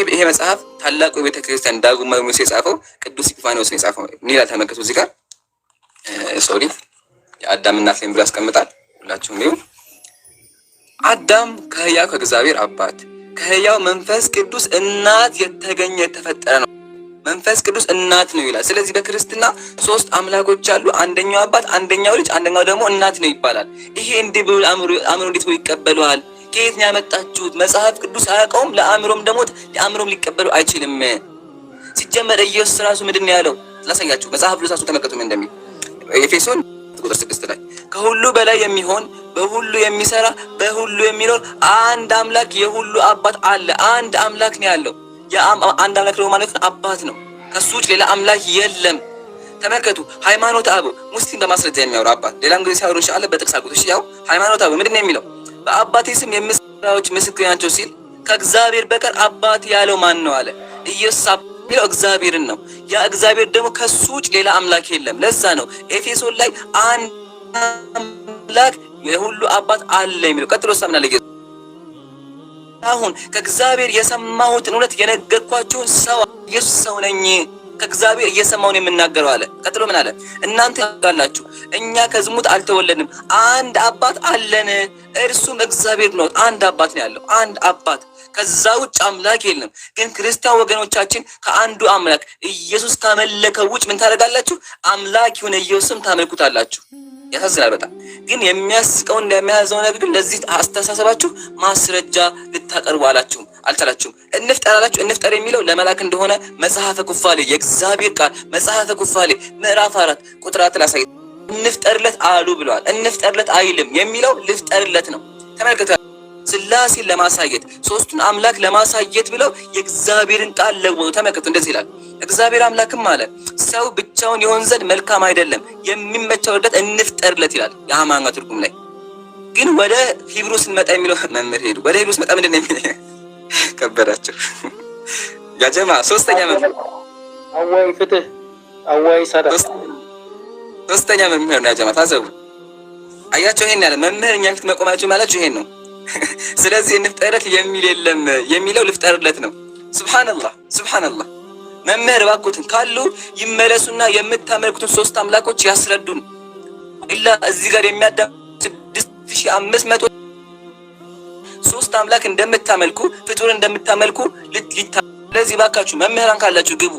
ይሄ መጽሐፍ ታላቁ የቤተ ክርስቲያን ዳግማዊ ሙሴ የጻፈው ቅዱስ ኢፋኒዎስ ነው የጻፈው። ኒላ ተመልከቱ። እዚህ ጋር ሶሪ የአዳም እናት ላይ ብሎ ያስቀምጣል። ሁላችሁም ይሁን አዳም ከሕያው ከእግዚአብሔር አባት ከሕያው መንፈስ ቅዱስ እናት የተገኘ የተፈጠረ ነው። መንፈስ ቅዱስ እናት ነው ይላል። ስለዚህ በክርስትና ሶስት አምላኮች አሉ። አንደኛው አባት፣ አንደኛው ልጅ፣ አንደኛው ደግሞ እናት ነው ይባላል። ይሄ እንዲህ ብሎ አእምሮ እንዴት ይቀበለዋል? ከየት ነው ያመጣችሁት? መጽሐፍ ቅዱስ አያውቀውም። ለአእምሮም ሊቀበሉ አይችልም። ሲጀመር ኢየሱስ ራሱ ምንድን ነው ያለው? ላሳያችሁ። መጽሐፍ ቅዱስ ራሱ ተመልከቱ ምን እንደሚል ኤፌሶን ቁጥር 6 ላይ ከሁሉ በላይ የሚሆን በሁሉ የሚሰራ በሁሉ የሚኖር አንድ አምላክ የሁሉ አባት አለ። አንድ አምላክ ነው ያለው። አንድ አምላክ ደግሞ ማለት ነው አባት ነው። ከሱ ውጭ ሌላ አምላክ የለም። ተመልከቱ። ሃይማኖት አበው ሙስሊም በማስረጃ የሚያወራ አባት ሌላም ጊዜ ሲያወሩ ኢንሻአላህ በጥቅስ አቁት። እሺ ያው ሃይማኖት አበው ምንድን ነው የሚለው? በአባቴ ስም የምስራዎች ምስክር ናቸው ሲል ከእግዚአብሔር በቀር አባት ያለው ማን ነው አለ። ኢየሱስ የሚለው እግዚአብሔርን ነው። ያ እግዚአብሔር ደግሞ ከሱ ውጭ ሌላ አምላክ የለም። ለዛ ነው ኤፌሶን ላይ አንድ አምላክ የሁሉ አባት አለ የሚለው። ቀጥሎ ሰምናለ አሁን ከእግዚአብሔር የሰማሁትን እውነት የነገርኳችሁን ሰው ኢየሱስ ሰው ነኝ ከእግዚአብሔር እየሰማውን የምናገረው አለ። ቀጥሎ ምን አለ? እናንተ ያላችሁ እኛ ከዝሙት አልተወለድንም፣ አንድ አባት አለን፣ እርሱም እግዚአብሔር ነው። አንድ አባት ነው ያለው፣ አንድ አባት። ከዛ ውጭ አምላክ የለም። ግን ክርስቲያን ወገኖቻችን ከአንዱ አምላክ ኢየሱስ ካመለከው ውጭ ምን ታደርጋላችሁ? አምላክ የሆነ ኢየሱስም ታመልኩታላችሁ። ያሳዝናል በጣም። ግን የሚያስቀው እንደሚያዘው ነገር ግን ለዚህ አስተሳሰባችሁ ማስረጃ ልታቀርቡ አልቻላችሁም። እንፍጠር አላችሁ። እንፍጠር የሚለው ለመላክ እንደሆነ መጽሐፈ ኩፋሌ የእግዚአብሔር ቃል መጽሐፈ ኩፋሌ ምዕራፍ 4 ቁጥር 4 ላይ እንፍጠርለት አሉ ብለዋል። እንፍጠርለት አይልም። የሚለው ልፍጠርለት ነው። ተመልከቱ። ስላሴን ለማሳየት ሶስቱን አምላክ ለማሳየት ብለው የእግዚአብሔርን ቃል ለወጡ። ተመልከቱ። እንደዚህ ይላል እግዚአብሔር አምላክም አለ ሰው ብቻውን ይሆን ዘንድ መልካም አይደለም፣ የሚመቸው ረዳት እንፍጠርለት ይላል የአማርኛ ትርጉም ላይ። ግን ወደ ሂብሩ ስንመጣ የሚለው መምህር ሄዱ። ወደ ሂብሩ ስንመጣ ምንድን ነው የሚለው? ከበዳቸው ያ ጀማ። ሶስተኛ መምህር አዋይ ፍትህ አዋይ ሳዳ ሶስተኛ መምህር ነው ያ ጀማ። ታዘቡ። አያቸው ይሄን ያለ መምህር እኛ ፊት መቆማቸው ማለት ይሄን ነው። ስለዚህ እንፍጠርለት የሚል የለም፣ የሚለው ልፍጠርለት ነው። ሱብሃንአላህ ሱብሃንአላህ። መምህር እባክዎትን ካሉ ይመለሱና የምታመልኩትን ሶስት አምላኮች ያስረዱን። ኢላ እዚህ ጋር የሚያዳም 6500 ሶስት አምላክ እንደምታመልኩ ፍጡር እንደምታመልኩ ስለዚህ እባካችሁ መምህራን ካላችሁ ግቡ።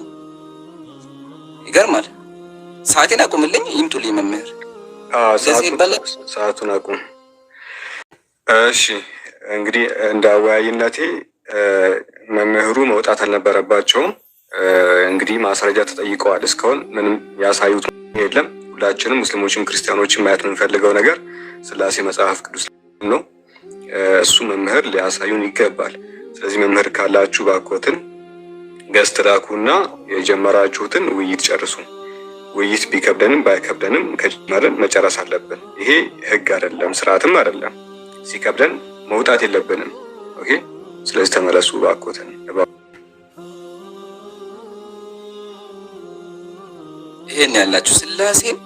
ይገርማል። ሰዓቴን አቁምልኝ፣ ይምጡልኝ መምህር። ሰዓቱን አቁም። እሺ እንግዲህ እንደ አወያይነቴ መምህሩ መውጣት አልነበረባቸውም። እንግዲህ ማስረጃ ተጠይቀዋል። እስካሁን ምንም ያሳዩት የለም። ሁላችንም ሙስሊሞችም ክርስቲያኖችም ማየት የምንፈልገው ነገር ስላሴ መጽሐፍ ቅዱስ ነው። እሱ መምህር ሊያሳዩን ይገባል። ስለዚህ መምህር ካላችሁ ባኮትን ገዝት ላኩና የጀመራችሁትን ውይይት ጨርሱ። ውይይት ቢከብደንም ባይከብደንም ከጀመረን መጨረስ አለብን። ይሄ ህግ አይደለም፣ ስርዓትም አይደለም። ሲከብደን መውጣት የለብንም። ኦኬ። ስለዚህ ተመለሱ ባኮትን። ይሄን ያላችሁ ስላሴን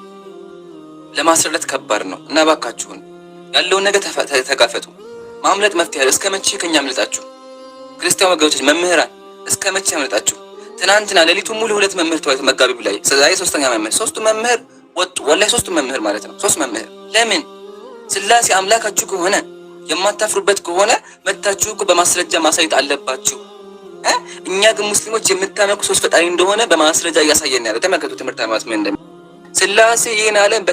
ለማስረዳት ከባድ ነው እና ባካችሁን ያለውን ነገር ተጋፈጡ። ማምለጥ መፍትሄ ያለው እስከ መቼ ከኛ አምልጣችሁ? ክርስቲያን ወገኖች መምህራን እስከ መቼ አምልጣችሁ? ትናንትና ሌሊቱን ሙሉ 2 መምህር ተዋይቶ መጋቢው ላይ ዛሬ 3ኛ መምህር 3 መምህር ወጡ። ወላሂ 3 መምህር ማለት ነው 3 መምህር። ለምን? ስላሴ አምላካችሁ ከሆነ የማታፍሩበት ከሆነ መታችሁ እኮ በማስረጃ ማሳየት አለባችሁ። እኛ ግን ሙስሊሞች የምታመልኩ 3 ፈጣሪ እንደሆነ በማስረጃ እያሳየን ያለው ተመልከቱ። ትምህርት ሃይማኖት ምን እንደሚል ስላሴ ይህን ዓለም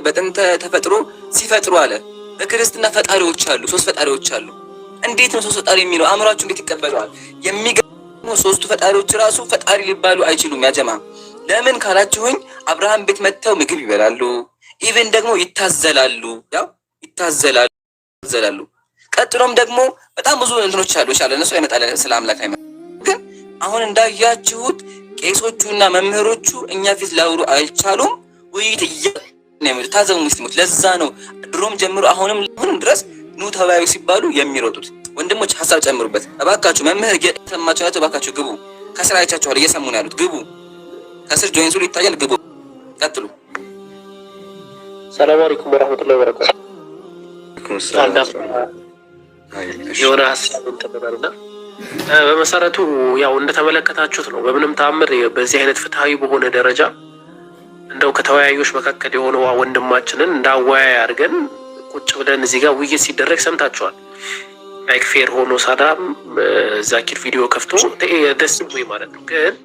በጥንተ ተፈጥሮ ሲፈጥሩ አለ። በክርስትና ፈጣሪዎች አሉ፣ 3 ፈጣሪዎች አሉ። እንዴት ነው 3 ፈጣሪ የሚለው? አእምሯችሁ እንዴት ይቀበለዋል? የሚገርመው 3ቱ ፈጣሪዎች ራሱ ፈጣሪ ሊባሉ አይችሉም። ያጀማ ለምን ካላችሁኝ አብርሃም ቤት መጥተው ምግብ ይበላሉ፣ ኢቭን ደግሞ ይታዘላሉ። ያው ይታዘላሉ። ቀጥሎም ደግሞ በጣም ብዙ እንትኖች አሉ። ይሻለ እነሱ አይመጣለን ስለ አምላክ አይመጣ። ግን አሁን እንዳያችሁት ቄሶቹና መምህሮቹ እኛ ፊት ላውሩ አይቻሉም። ውይይት ነው ታዘቡ ሙስሊሞች። ለዛ ነው ድሮም ጀምሮ አሁንም ድረስ ኑ ተወያዩ ሲባሉ የሚሮጡት። ወንድሞች ሐሳብ ጨምሩበት እባካችሁ። መምህር እየሰማችሁ ያለው እባካችሁ ግቡ። ከስራ አይቻችኋል፣ እየሰሙ ነው ያሉት። ግቡ። ከስር ጆይን ሱሉ ይታያል። ግቡ። ቀጥሉ። ሰላም አለይኩም ወራህመቱላሂ ወበረካቱ። የሆነ ሀሳብ እንተበልና በመሰረቱ ያው እንደተመለከታችሁት ነው። በምንም ተአምር በዚህ አይነት ፍትሃዊ በሆነ ደረጃ እንደው ከተወያዮች መካከል የሆነው ወንድማችንን እንዳወያይ አድርገን ቁጭ ብለን እዚህ ጋር ውይይት ሲደረግ ሰምታችኋል። ላይክ ፌር ሆኖ ሳዳም ዛኪር ቪዲዮ ከፍቶ ደስ ብሎኝ ማለት ነው። ግን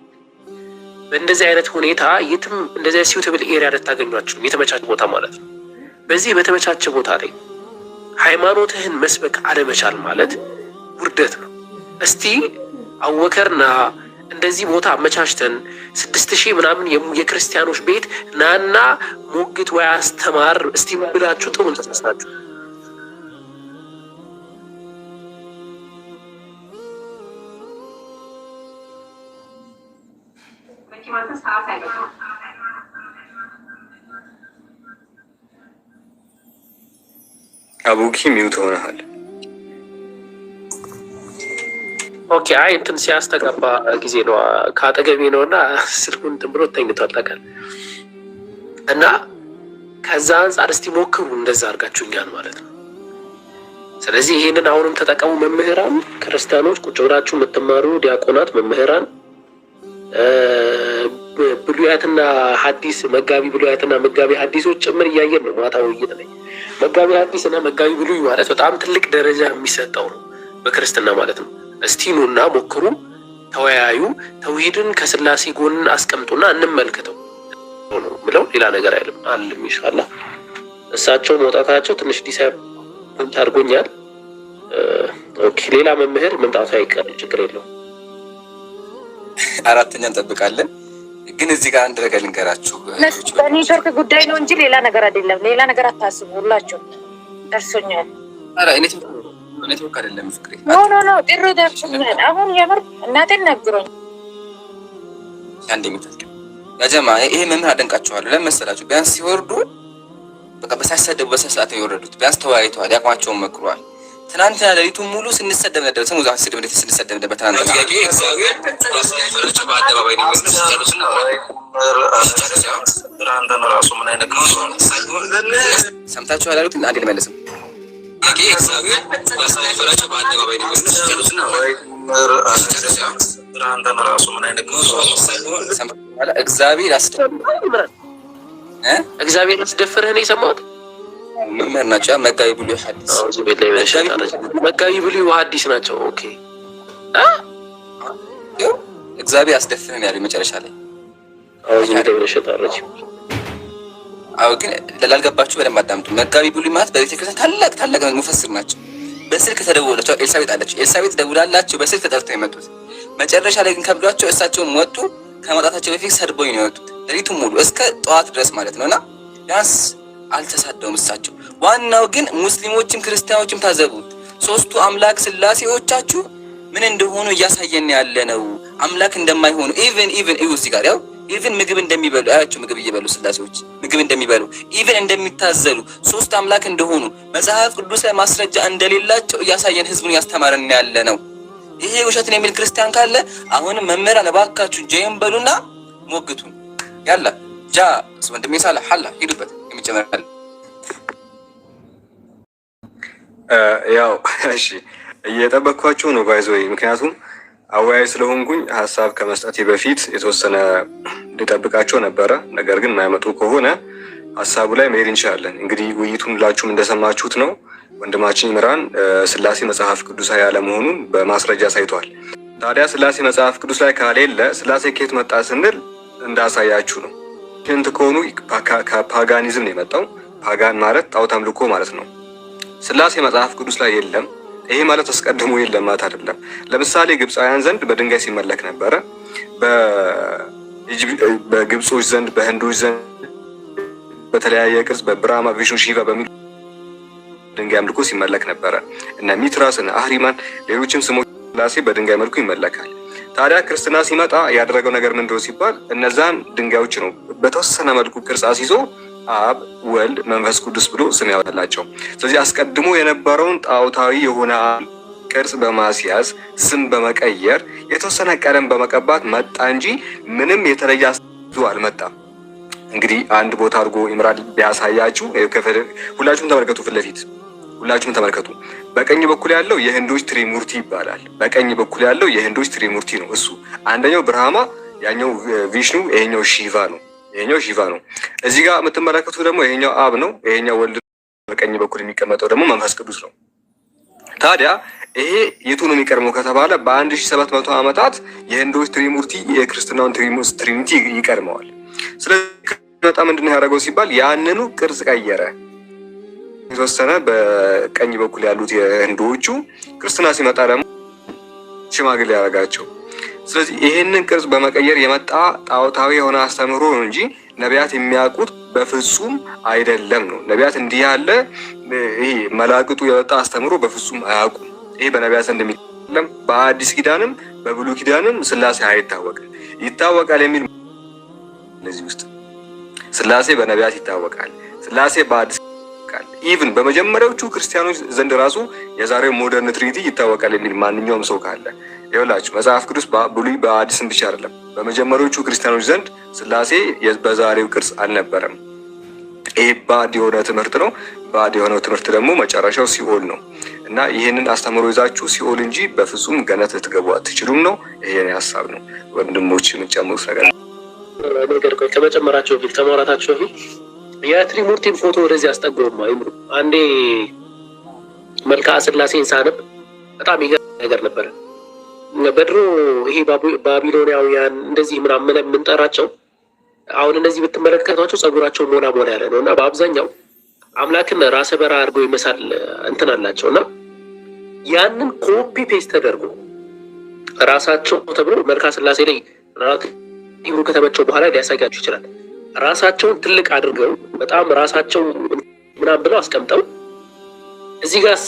በእንደዚህ አይነት ሁኔታ የትም እንደዚህ ሲዩቲብል ኤሪያ ልታገኟችሁ የተመቻቸ ቦታ ማለት ነው። በዚህ በተመቻቸ ቦታ ላይ ሃይማኖትህን መስበክ አለመቻል ማለት ውርደት ነው። እስቲ አወከርና እንደዚህ ቦታ አመቻችተን 6000 ምናምን የክርስቲያኖች ቤት ናና ሞግት ወይ አስተማር እስቲ ብላችሁ ጥሩ ተነሳችሁ። አቡኪ ሚውት ሆነሃል። ኦኬ። አይ እንትን ሲያስተጋባ ጊዜ ነው ከአጠገቤ ነውና ስልኩን እንትን ብሎ ተኝቷል ታውቃለህ። እና ከዛ አንጻር እስቲ ሞክሩ እንደዛ አድርጋችሁኛል ማለት ነው። ስለዚህ ይሄንን አሁንም ተጠቀሙ መምህራን፣ ክርስቲያኖች ቁጭ ብላችሁ የምትማሩ ዲያቆናት፣ መምህራን ብሉያትና ሐዲስ መጋቢ ብሉያትና መጋቢ ሐዲሶች ጭምር እያየን ነው። ማታ ውይይት ላይ መጋቢ ሐዲስ እና መጋቢ ብሉይ ማለት በጣም ትልቅ ደረጃ የሚሰጠው ነው በክርስትና ማለት ነው። እስቲ ኑና ሞክሩ፣ ተወያዩ፣ ተውሂድን ከስላሴ ጎን አስቀምጡና እንመልከተው ነው ብለው ሌላ ነገር አይልም አልም። ኢንሻአላህ እሳቸው መውጣታቸው ትንሽ ዲሳይፕ አድርጎኛል። ኦኬ። ሌላ መምህር መምጣቱ አይቀርም፣ ችግር የለውም። 4ኛ እንጠብቃለን። ግን እዚህ ጋር አንድ ነገር ልንገራችሁ። በኔትወርክ ጉዳይ ነው እንጂ ሌላ ነገር አይደለም። ሌላ ነገር አታስቡ። ሁላችሁ ደርሶኛል። ኧረ ኔትወርክ አይደለም ፍቅሬ። ኖ ጥሩ ደርሶኛል። አሁን የምር እናቴን ነግሮኝ አንዴ ምትልክ ያጀማ ይሄ መምህር አደንቃቸዋለሁ። ለምን መሰላችሁ? ቢያንስ ሲወርዱ በቃ በሳይሰደቡ በሰዓት ነው የወረዱት። ቢያንስ ተወያይተዋል፣ ያቋማቸውን መክሯል። ትናንትና ሌሊቱን ሙሉ ስንሰደብ ነበር። ስሙ ዛሬ ስንሰደብ ነበር። ትናንትና በአደባባይ ነው ሰምታችኋል ያሉት። አንዴ ልመልስም እግዚአብሔር ያስደፍርህ ነው የሰማሁት። መምህር ናቸው። መጋቢ ብሉይ ሐዲስ መጋቢ ብሉይ ሐዲስ ናቸው። ኦኬ። እግዚአብሔር ያስደፍርህ ያለው መጨረሻ ላይ አዎ። ግን ላልገባችሁ በደንብ አዳምጡ። መጋቢ ብሉይ ማለት በቤተክርስቲያን ታላቅ ሙፈስር ናቸው። በስልክ ተደውላቸው ኤልሳቤጥ አለች። ኤልሳቤጥ ደውላላቸው በስልክ ተጠርተው የመጡት መጨረሻ ላይ ግን ከብዷቸው እሳቸውም ወጡ። ከመውጣታቸው በፊት ሰድበውኝ ነው የወጡት ሌሊቱን ሙሉ እስከ ጠዋት ድረስ ማለት ነውና ቢያንስ አልተሳደውም እሳቸው። ዋናው ግን ሙስሊሞችም ክርስቲያኖችም ታዘቡት። ሶስቱ አምላክ ስላሴዎቻችሁ ምን እንደሆኑ እያሳየን ያለ ነው። አምላክ እንደማይሆኑ ኢቭን እዩ እዚህ ጋር ያው ኢቭን ምግብ እንደሚበሉ አያቸው። ምግብ እየበሉ ስላሴዎች ምግብ እንደሚበሉ ኢቭን እንደሚታዘሉ ሶስት አምላክ እንደሆኑ መጽሐፍ ቅዱስ ላይ ማስረጃ እንደሌላቸው እያሳየን ህዝቡን ያስተማረን ያለ ነው። ይሄ ውሸትን የሚል ክርስቲያን ካለ አሁንም መምህራን እባካችሁ ጀይም በሉና ሞግቱን። ያላ ጃ ወንድሜ ሳለ ሐላ ሂዱበት የሚጨመራል ያው እሺ እየጠበቅኳቸው ነው ባይዞይ። ምክንያቱም አወያይ ስለሆንኩኝ ሀሳብ ከመስጠቴ በፊት የተወሰነ ልጠብቃቸው ነበረ። ነገር ግን የማይመጡ ከሆነ ሀሳቡ ላይ መሄድ እንችላለን። እንግዲህ ውይይቱን ሁላችሁም እንደሰማችሁት ነው። ወንድማችን ኢምራን ስላሴ መጽሐፍ ቅዱሳዊ አለመሆኑን በማስረጃ ሳይቷል። ታዲያ ስላሴ መጽሐፍ ቅዱስ ላይ ካሌለ ስላሴ ከየት መጣ ስንል እንዳሳያችሁ ነው። ሽንት ከሆኑ ከፓጋኒዝም ነው የመጣው። ፓጋን ማለት ጣዖት አምልኮ ማለት ነው። ስላሴ መጽሐፍ ቅዱስ ላይ የለም። ይሄ ማለት አስቀድሞ የለም ማለት አይደለም። ለምሳሌ ግብፃውያን ዘንድ በድንጋይ ሲመለክ ነበረ። በግብጾች ዘንድ፣ በህንዶች ዘንድ በተለያየ ቅርጽ በብራማ፣ ቪሽኑ፣ ሺቫ በሚሉ ድንጋይ አምልኮ ሲመለክ ነበረ። እነ ሚትራስ፣ እነ አህሪማን፣ ሌሎችም ስሞች ስላሴ በድንጋይ መልኩ ይመለካል። ታዲያ ክርስትና ሲመጣ ያደረገው ነገር ምንድነው ሲባል እነዛን ድንጋዮች ነው በተወሰነ መልኩ ቅርጽ አስይዞ አብ፣ ወልድ፣ መንፈስ ቅዱስ ብሎ ስም ያወጣላቸው። ስለዚህ አስቀድሞ የነበረውን ጣዖታዊ የሆነ ቅርጽ በማስያዝ ስም በመቀየር የተወሰነ ቀለም በመቀባት መጣ እንጂ ምንም የተለየ አልመጣም። እንግዲህ አንድ ቦታ አድርጎ ኢምራን ቢያሳያችሁ ሁላችሁም ተመልከቱ። ፊት ለፊት ሁላችሁም ተመልከቱ። በቀኝ በኩል ያለው የህንዶች ትሪሙርቲ ይባላል። በቀኝ በኩል ያለው የህንዶች ትሪሙርቲ ነው። እሱ አንደኛው ብርሃማ፣ ያኛው ቪሽኑ፣ ይሄኛው ሺቫ ነው። ይሄኛው ሺቫ ነው። እዚህ ጋር የምትመለከቱት ደግሞ ይሄኛው አብ ነው። ይሄኛው ወልድ። በቀኝ በኩል የሚቀመጠው ደግሞ መንፈስ ቅዱስ ነው። ታዲያ ይሄ የቱ ነው የሚቀርመው ከተባለ በ1700 ዓመታት የህንዶች ትሪሙርቲ የክርስትናውን ትሪኒቲ ይቀርመዋል። ስለዚህ በጣም ምንድን ነው ያደረገው ሲባል ያንኑ ቅርጽ ቀየረ። የተወሰነ በቀኝ በኩል ያሉት የህንዶቹ ክርስትና ሲመጣ ደግሞ ሽማግሌ ያደረጋቸው። ስለዚህ ይሄንን ቅርጽ በመቀየር የመጣ ጣዖታዊ የሆነ አስተምህሮ ነው እንጂ ነቢያት የሚያውቁት በፍጹም አይደለም ነው። ነቢያት እንዲህ ያለ ይሄ መላቅጡ የወጣ አስተምህሮ በፍጹም አያውቁም። ይሄ በነቢያት እንደሚለም በአዲስ ኪዳንም በብሉይ ኪዳንም ስላሴ አይታወቅም። ይታወቃል የሚል ለዚህ ውስጥ ስላሴ በነቢያት ይታወቃል። ስላሴ በአዲስ ይታወቃል። ኢቭን በመጀመሪያዎቹ ክርስቲያኖች ዘንድ ራሱ የዛሬው ሞደርን ትሪኒቲ ይታወቃል የሚል ማንኛውም ሰው ካለ ይኸውላችሁ መጽሐፍ ቅዱስ በብሉይ በአዲስም ብቻ አይደለም። በመጀመሪያዎቹ ክርስቲያኖች ዘንድ ስላሴ በዛሬው ቅርጽ አልነበረም። ይሄ ባዕድ የሆነ ትምህርት ነው። ባዕድ የሆነው ትምህርት ደግሞ መጨረሻው ሲኦል ነው እና ይህንን አስተምሮ ይዛችሁ ሲኦል እንጂ በፍጹም ገነት ልትገቡ አትችሉም ነው። ይሄ ሀሳብ ነው። ወንድሞች የምትጨምሩት ነገር ከመጨመራቸው በፊት ከማውራታቸው በፊት የትሪሙርቲን ፎቶ ወደዚህ አስጠገውማ ይምሩ። አንዴ መልክዓ ስላሴን ሳነብ በጣም ይገርም ነገር ነበረ። በድሮ ይሄ ባቢሎናውያን እንደዚህ ምናምን የምንጠራቸው አሁን እነዚህ ብትመለከቷቸው ጸጉራቸው ሞላ ሞላ ያለ ነው እና በአብዛኛው አምላክን ራሰ በራ አድርገው ይመሳል እንትን አላቸው እና ያንን ኮፒ ፔስት ተደርጎ ራሳቸው ተብሎ መልክዓ ስላሴ ላይ ይሁን ከተመቸው በኋላ ሊያሳያችሁ ይችላል። ራሳቸውን ትልቅ አድርገው በጣም ራሳቸው ምናምን ብለው አስቀምጠው እዚህ ጋር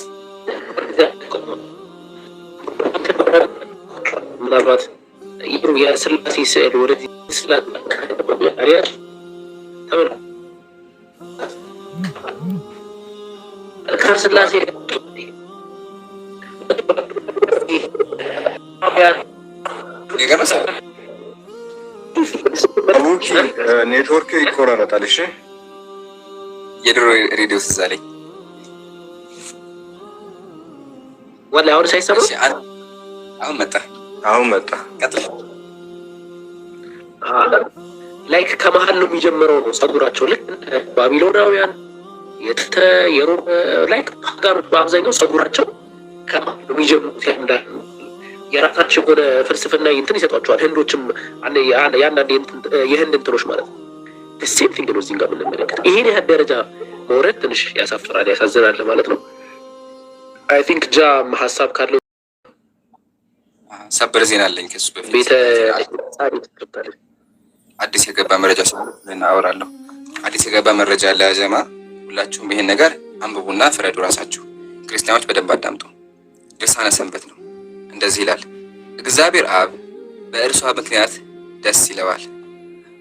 ምናልባት የስላሴ ስዕል ወደዚህ ስላሴ ኔትወርክ ይቆራረጣል። እሺ የድሮ ሬዲዮ ስዛለኝ ወላሂ አሁን ሳይሰማ አሁን መጣ። ላይክ ከመሀል ነው የሚጀምረው ነው ጸጉራቸው ልክ ባቢሎናውያን የሮም ላይክ ፓጋኖች በአብዛኛው ጸጉራቸው ከመሀል ነው የሚጀምሩት። ያንዳል የራሳቸው የሆነ ፍልስፍና እንትን ይሰጧቸዋል። ህንዶችም ያንዳንድ የህንድ እንትኖች ማለት ነው ሴም ቲንግ ነው። እዚህ ጋር የምንመለከት ይሄን ያህል ደረጃ መውረድ ትንሽ ያሳፍራል፣ ያሳዝናል ማለት ነው። አይ ቲንክ ጃም ሀሳብ ካለው ሰበር ዜና አለኝ ከሱ በፊት ቤተ አዲስ የገባ መረጃ ስለሆነ አወራለሁ። አዲስ የገባ መረጃ አለ ያጀማ። ሁላችሁም ይሄን ነገር አንብቡና ፍረዱ ራሳችሁ። ክርስቲያኖች በደንብ አዳምጡ። ድርሳነ ሰንበት ነው። እንደዚህ ይላል። እግዚአብሔር አብ በእርሷ ምክንያት ደስ ይለዋል፣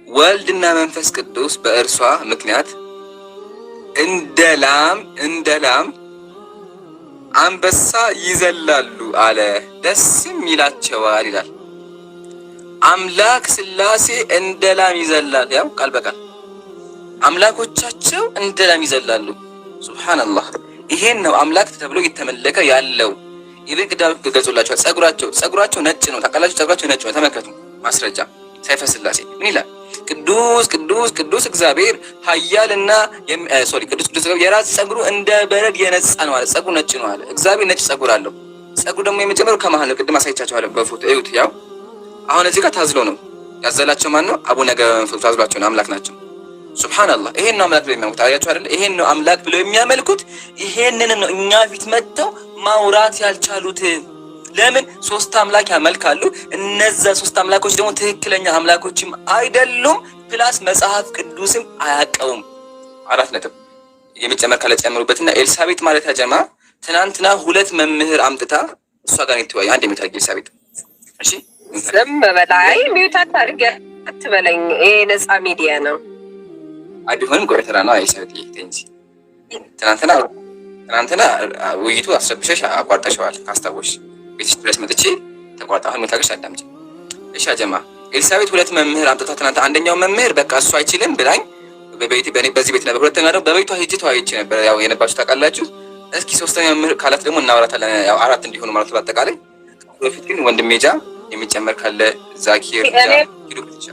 ወልድና መንፈስ ቅዱስ በእርሷ ምክንያት እንደ ላም አንበሳ ይዘላሉ አለ፣ ደስም ይላቸዋል ይላል። አምላክ ስላሴ እንደ ላም ይዘላል። ያው ቃል በቃል አምላኮቻቸው እንደ ላም ይዘላሉ። ሱብሃንአላህ። ይሄን ነው አምላክ ተብሎ እየተመለከ ያለው። ኢብን ቅዳም ገልጾላቸዋል። ጸጉራቸው ነጭ ነው። ታውቃላችሁ? ጸጉራቸው ነጭ ነው። ተመልከቱ። ማስረጃ ሰይፈ ስላሴ ምን ይላል? ቅዱስ ቅዱስ ቅዱስ እግዚአብሔር ኃያልና ቅዱስ ቅዱስ የራስ ጸጉሩ እንደ በረድ የነጻ ነው አለ። ጸጉሩ ነጭ ነው አለ። እግዚአብሔር ነጭ ጸጉር አለው። ጸጉሩ ደግሞ የመጀመሪያው ከመሃል ነው። ቅድም አሳይቻችኋለሁ በፎቶ እዩት። ያው አሁን እዚህ ጋር ታዝሎ ነው ያዘላቸው። ማን ነው? አቡነ ገብረ መንፈስ ታዝሏቸው ነው። አምላክ ናቸው። ሱብሃንአላህ። ይሄን ነው አምላክ ብለው የሚያመልኩት። አያችሁ አይደለ? ይሄን ነው አምላክ ብለው የሚያመልኩት። ይሄንን ነው እኛ ፊት መጥተው ማውራት ያልቻሉት። ለምን? ሶስት አምላክ ያመልካሉ። እነዛ ሶስት አምላኮች ደግሞ ትክክለኛ አምላኮችም አይደሉም። ፕላስ መጽሐፍ ቅዱስም አያውቀውም። 4 ነጥብ የሚጨመር ካለ ጨምሩበትና ኤልሳቤጥ ማለት ያጀማ ትናንትና 2 መምህር አምጥታ እሷ ጋር ነው አንድ የሚታርግ ኤልሳቤጥ። እሺ ዝም በላይ ሚውት አታርገ አትበለኝ። ይሄ ነፃ ሚዲያ ነው። አይሆንም። ቆይተራ ነው ኤልሳቤጥ እንጂ ትናንትና ውይይቱ አስረብሸሽ አቋርጠሽዋል ካስታወሽ ቤትሽ ድረስ መጥቼ ተቋርጣ አሁን መታገሽ አዳምጪ። እሺ አጀማ ኤልሳቤጥ 2 መምህር አምጥታ ትናንት አንደኛው መምህር በቃ እሱ አይችልም ብላኝ በዚህ ቤት ነበር። ሁለተኛ ደግሞ በቤቷ ሂጅ ተዋይቼ ነበር። ያው የነባችሁ ታውቃላችሁ። እስኪ ሶስተኛ መምህር ካላት ደግሞ እናወራታለን። ያው 4 እንዲሆኑ ማለት በአጠቃላይ በፊት ግን ወንድሜ ጃ የሚጨመር ካለ ዛኪር ጃ ሂዱ ብቻ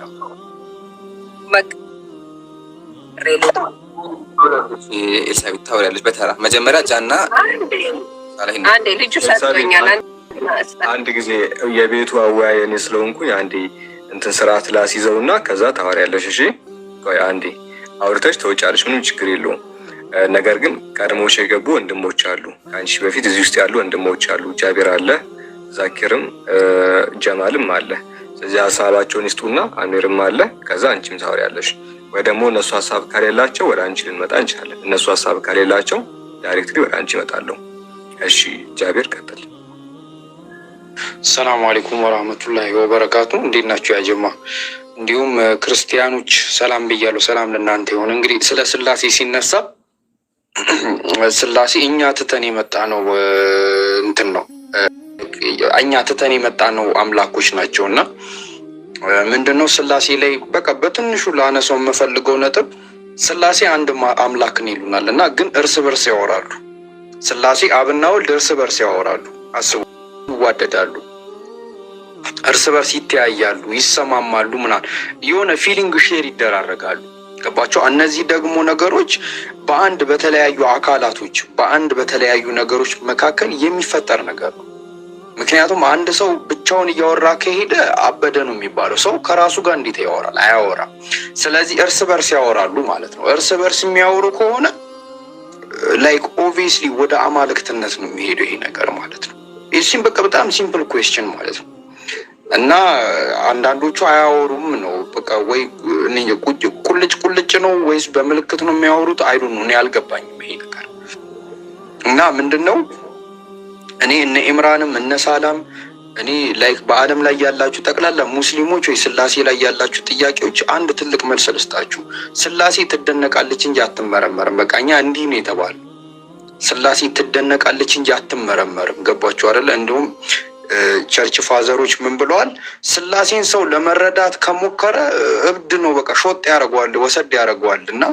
ኤልሳቤጥ ታወሪያለሽ በተራ መጀመሪያ ጃና አንዴ ልጁ ሰጥቶኛል። አንድ ጊዜ የቤቱ አወያይ እኔ ስለሆንኩኝ አንዴ እንትን ስርዓት ላስይዘውና ከዛ ታወሪያለሽ። እሺ ቆይ አንዴ አውርተሽ ተወጫለሽ፣ ምንም ችግር የለውም። ነገር ግን ቀድሞሽ የገቡ ወንድሞች አሉ፣ ከአንቺ በፊት እዚህ ውስጥ ያሉ ወንድሞች አሉ። ጃቢር አለ፣ ዛኪርም ጀማልም አለ። ስለዚህ ሀሳባቸውን ይስጡና አሚርም አለ። ከዛ አንቺም ታወሪያለሽ። ወይ ደግሞ እነሱ ሀሳብ ከሌላቸው ወደ አንቺ ልንመጣ እንችላለን። እነሱ ሀሳብ ከሌላቸው ዳይሬክትሊ ወደ አንቺ እመጣለሁ። እሺ ጃቢር ቀጥል። ሰላም አለይኩም ወራህመቱላሂ ወበረካቱ። እንዴት ናችሁ ያጀማ? እንዲሁም ክርስቲያኖች ሰላም ብያለሁ። ሰላም ለእናንተ ይሁን። እንግዲህ ስለ ስላሴ ሲነሳ ስላሴ እኛ ትተን የመጣ ነው እንትን ነው እኛ ትተን የመጣ ነው አምላኮች ናቸው። እና ምንድነው ስላሴ ላይ በቃ በትንሹ ላነሳው የምፈልገው ነጥብ ስላሴ አንድ አምላክን ይሉናል እና ግን እርስ በርስ ያወራሉ። ስላሴ አብና ወልድ እርስ በርስ ያወራሉ። አስቡ፣ ይዋደዳሉ፣ እርስ በርስ ይተያያሉ፣ ይሰማማሉ፣ ምናምን የሆነ ፊሊንግ ሼር ይደራረጋሉ። ገባቸው? እነዚህ ደግሞ ነገሮች በአንድ በተለያዩ አካላቶች በአንድ በተለያዩ ነገሮች መካከል የሚፈጠር ነገር ነው። ምክንያቱም አንድ ሰው ብቻውን እያወራ ከሄደ አበደ ነው የሚባለው። ሰው ከራሱ ጋር እንዴት ያወራል? አያወራም። ስለዚህ እርስ በርስ ያወራሉ ማለት ነው። እርስ በርስ የሚያወሩ ከሆነ ላይክ ኦብቪየስሊ ወደ አማልክትነት ነው የሚሄደው ይሄ ነገር ማለት ነው። ይህም በቃ በጣም ሲምፕል ኩዌስችን ማለት ነው። እና አንዳንዶቹ አያወሩም ነው በቃ ወይ ቁልጭ ነው ወይስ በምልክት ነው የሚያወሩት? አይሉን እኔ አልገባኝም ይሄ ነገር። እና ምንድነው እኔ እነ ኢምራንም እነ ሳላም እኔ ላይክ በአለም ላይ ያላችሁ ጠቅላላ ሙስሊሞች ወይ ስላሴ ላይ ያላችሁ ጥያቄዎች አንድ ትልቅ መልስ ልስጣችሁ። ስላሴ ትደነቃለች እንጂ አትመረመርም። በቃ እኛ እንዲህ ነው የተባለ። ስላሴ ትደነቃለች እንጂ አትመረመርም። ገባችሁ አይደለ? እንዲሁም ቸርች ፋዘሮች ምን ብለዋል? ስላሴን ሰው ለመረዳት ከሞከረ እብድ ነው፣ በቃ ሾጥ ያደርገዋል፣ ወሰድ ያደርገዋል። እና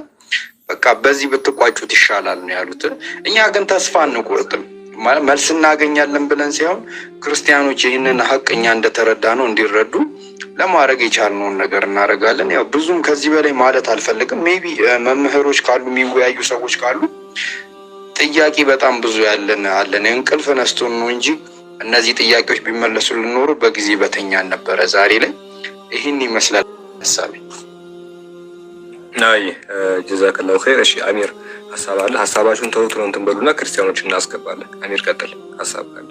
በቃ በዚህ ብትቋጩት ይሻላል ነው ያሉት። እኛ ግን ተስፋ አንቆርጥም። መልስ እናገኛለን ብለን ሳይሆን ክርስቲያኖች ይህንን ሀቅ እኛ እንደተረዳ ነው እንዲረዱ ለማድረግ የቻልነውን ነገር እናደርጋለን። ያው ብዙም ከዚህ በላይ ማለት አልፈልግም። ሜቢ መምህሮች ካሉ የሚወያዩ ሰዎች ካሉ ጥያቄ በጣም ብዙ አለን። እንቅልፍ ነስቶን ነው እንጂ እነዚህ ጥያቄዎች ቢመለሱ ልኖሩ በጊዜ በተኛን ነበረ። ዛሬ ላይ ይህን ይመስላል ሀሳቤ። አይ ጀዛከላሁ ኸይር። እሺ አሚር ሀሳብ አለ? ሀሳባችሁን ተውት ነው እንትን በሉና ክርስቲያኖችን እናስገባለን። አሚር ቀጥል፣ ሀሳብ አለ?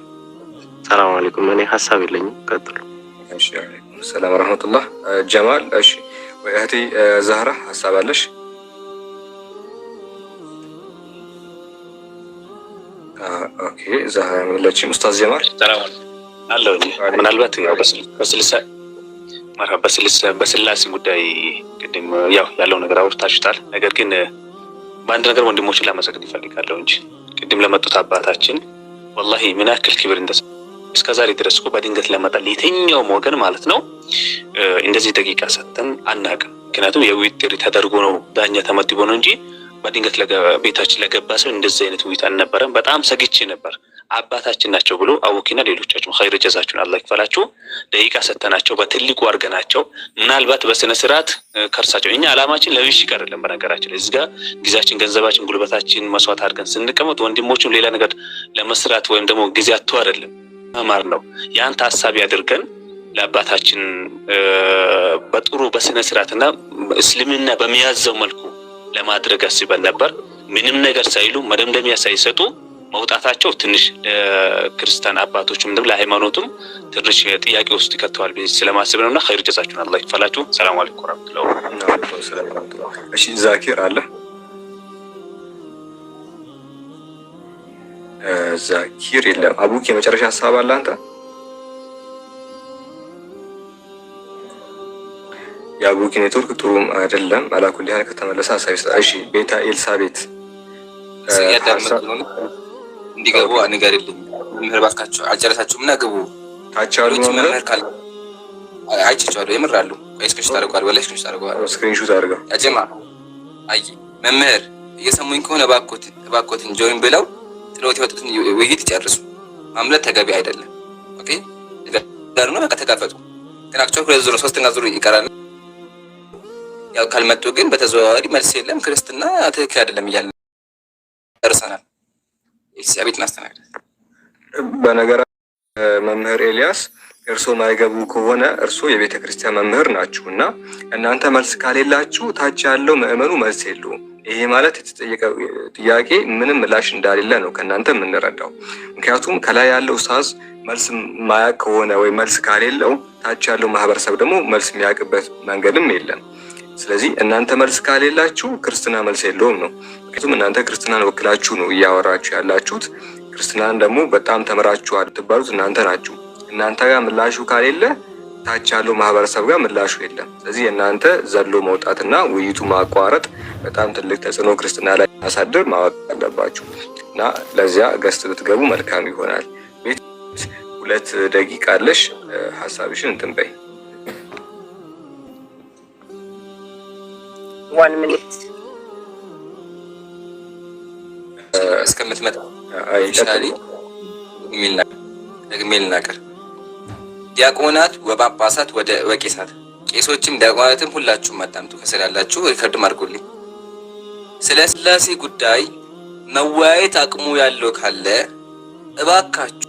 ሰላም አለይኩም። እኔ ሀሳብ የለኝም። ቀጥሉ። እሺ አለይኩም ሰላም ወራህመቱላህ። ጀማል እሺ፣ ወይ እህቴ ዛህራ ሀሳብ አለሽ? ኦኬ ዛህራ የለችም። ኡስታዝ ጀማል ሰላም አለው። ምናልባት ያው በስላሴ ጉዳይ ቅድም ያው ያለው ነገር አውርታችኋል። ነገር ግን በአንድ ነገር ወንድሞችን ላመሰግን ይፈልጋለሁ እንጂ ቅድም ለመጡት አባታችን ወላሂ ምን ያክል ክብር እስከዛሬ ድረስ እኮ በድንገት ለመጣል የትኛውም ወገን ማለት ነው እንደዚህ ደቂቃ ሰጥተን አናውቅም። ምክንያቱም የውይይት ጥሪ ተደርጎ ነው ዳኛ ተመድቦ ነው እንጂ በድንገት ቤታችን ለገባ ሰው እንደዚህ አይነት ውይይት አልነበረም። በጣም ሰግቼ ነበር። አባታችን ናቸው ብሎ አውኪና ሌሎቻችሁ ኸይር ጀዛችሁን አላህ ይክፈላችሁ። ደቂቃ ሰጥተናቸው በትልቁ አድርገናቸው ምናልባት በስነ ስርዓት ከርሳቸው እኛ አላማችን ለውይይት አይደለም። በነገራችን እዚህ ጋር ጊዜያችን፣ ገንዘባችን፣ ጉልበታችን መስዋዕት አድርገን ስንቀመጥ ወንድሞቹም ሌላ ነገር ለመስራት ወይም ደግሞ ጊዜ አጥቶ አይደለም መማር ነው። ያን ታሳቢ አድርገን ለአባታችን በጥሩ በስነ ስርዓትና እስልምና በሚያዘው መልኩ ለማድረግ አስበን ነበር። ምንም ነገር ሳይሉ መደምደሚያ ሳይሰጡ መውጣታቸው ትንሽ ክርስቲያን አባቶችም ደግሞ ለሃይማኖቱም ትንሽ ጥያቄ ውስጥ ይከተዋል ስለማስብ ነውና ኸይር ጀዛችሁን አላህ ይክፈላችሁ። ሰላም አለይኩም ወራህመቱላሂ ወበረካቱሁ። እሺ ዛኪር አለ? ዛኪር የለም። አቡክ የመጨረሻ ሀሳብ አለ አንተ? የአቡኪ ኔትወርክ ጥሩም አይደለም። አላኩል ያህል ከተመለሰ ሀሳብ ይስጣ። እሺ ቤታ ኤልሳቤት እንዲገቡ አንገርልኝ መምህር ባካችሁ አልጨረሳችሁም እና ግቡ። ታቻሉ መምህር ካለ አይቻችኋለሁ። የምር አሉ። ስክሪንሾት አድርገዋል። ወላሂ ስክሪንሾት አድርገዋል። ስክሪንሾት አድርገው ያጀማ አይ መምህር እየሰሙኝ ከሆነ እባክዎትን ጆይን ብለው ጥሎት የወጡትን ውይይት ይጨርሱ። ማምለጥ ተገቢ አይደለም። ኦኬ ዳሩ ነው። በቃ ተጋፈጡ። ግን አክቹዋሊ ሁለት ዙር ሶስተኛ ዙር ይቀራል። ያው ካልመጡ ግን በተዘዋዋሪ መልስ የለም። ክርስትና ትክክል አይደለም እያልን ደርሰናል። ኢሳቤት ማስተናገድ በነገር መምህር ኤልያስ እርስዎ ማይገቡ ከሆነ እርስዎ የቤተ ክርስቲያን መምህር ናችሁና እናንተ መልስ ካሌላችሁ ታች ያለው ምዕመኑ መልስ የለውም። ይሄ ማለት የተጠየቀ ጥያቄ ምንም ምላሽ እንዳሌለ ነው ከእናንተ የምንረዳው። ምክንያቱም ከላይ ያለው ኡስታዝ መልስ ማያቅ ከሆነ ወይ መልስ ካሌለው ታች ያለው ማህበረሰብ ደግሞ መልስ የሚያውቅበት መንገድም የለም። ስለዚህ እናንተ መልስ ካሌላችሁ ክርስትና መልስ የለውም ነው። ምክንያቱም እናንተ ክርስትናን ወክላችሁ ነው እያወራችሁ ያላችሁት። ክርስትናን ደግሞ በጣም ተምራችኋል ትባሉት እናንተ ናችሁ። እናንተ ጋር ምላሹ ካሌለ ታች ያለው ማህበረሰብ ጋር ምላሹ የለም። ስለዚህ እናንተ ዘሎ መውጣትና ውይይቱ ማቋረጥ በጣም ትልቅ ተጽዕኖ ክርስትና ላይ ማሳደር ማወቅ አለባችሁ እና ለዚያ ገስት ብትገቡ መልካም ይሆናል። ቤት 2 ደቂቃ አለሽ፣ ሀሳብሽን እንትን በይ። 1 ሚኒት እስከምትመጣ ይሻሊ ደግሜ ልናገር። ዲያቆናት ወጳጳሳት ወቄሳት፣ ቄሶችም ዲያቆናትም ሁላችሁም አዳምጡ። ከስር ያላችሁ ሪከርድም አድርጉልኝ። ስለ ስላሴ ጉዳይ መወያየት አቅሙ ያለው ካለ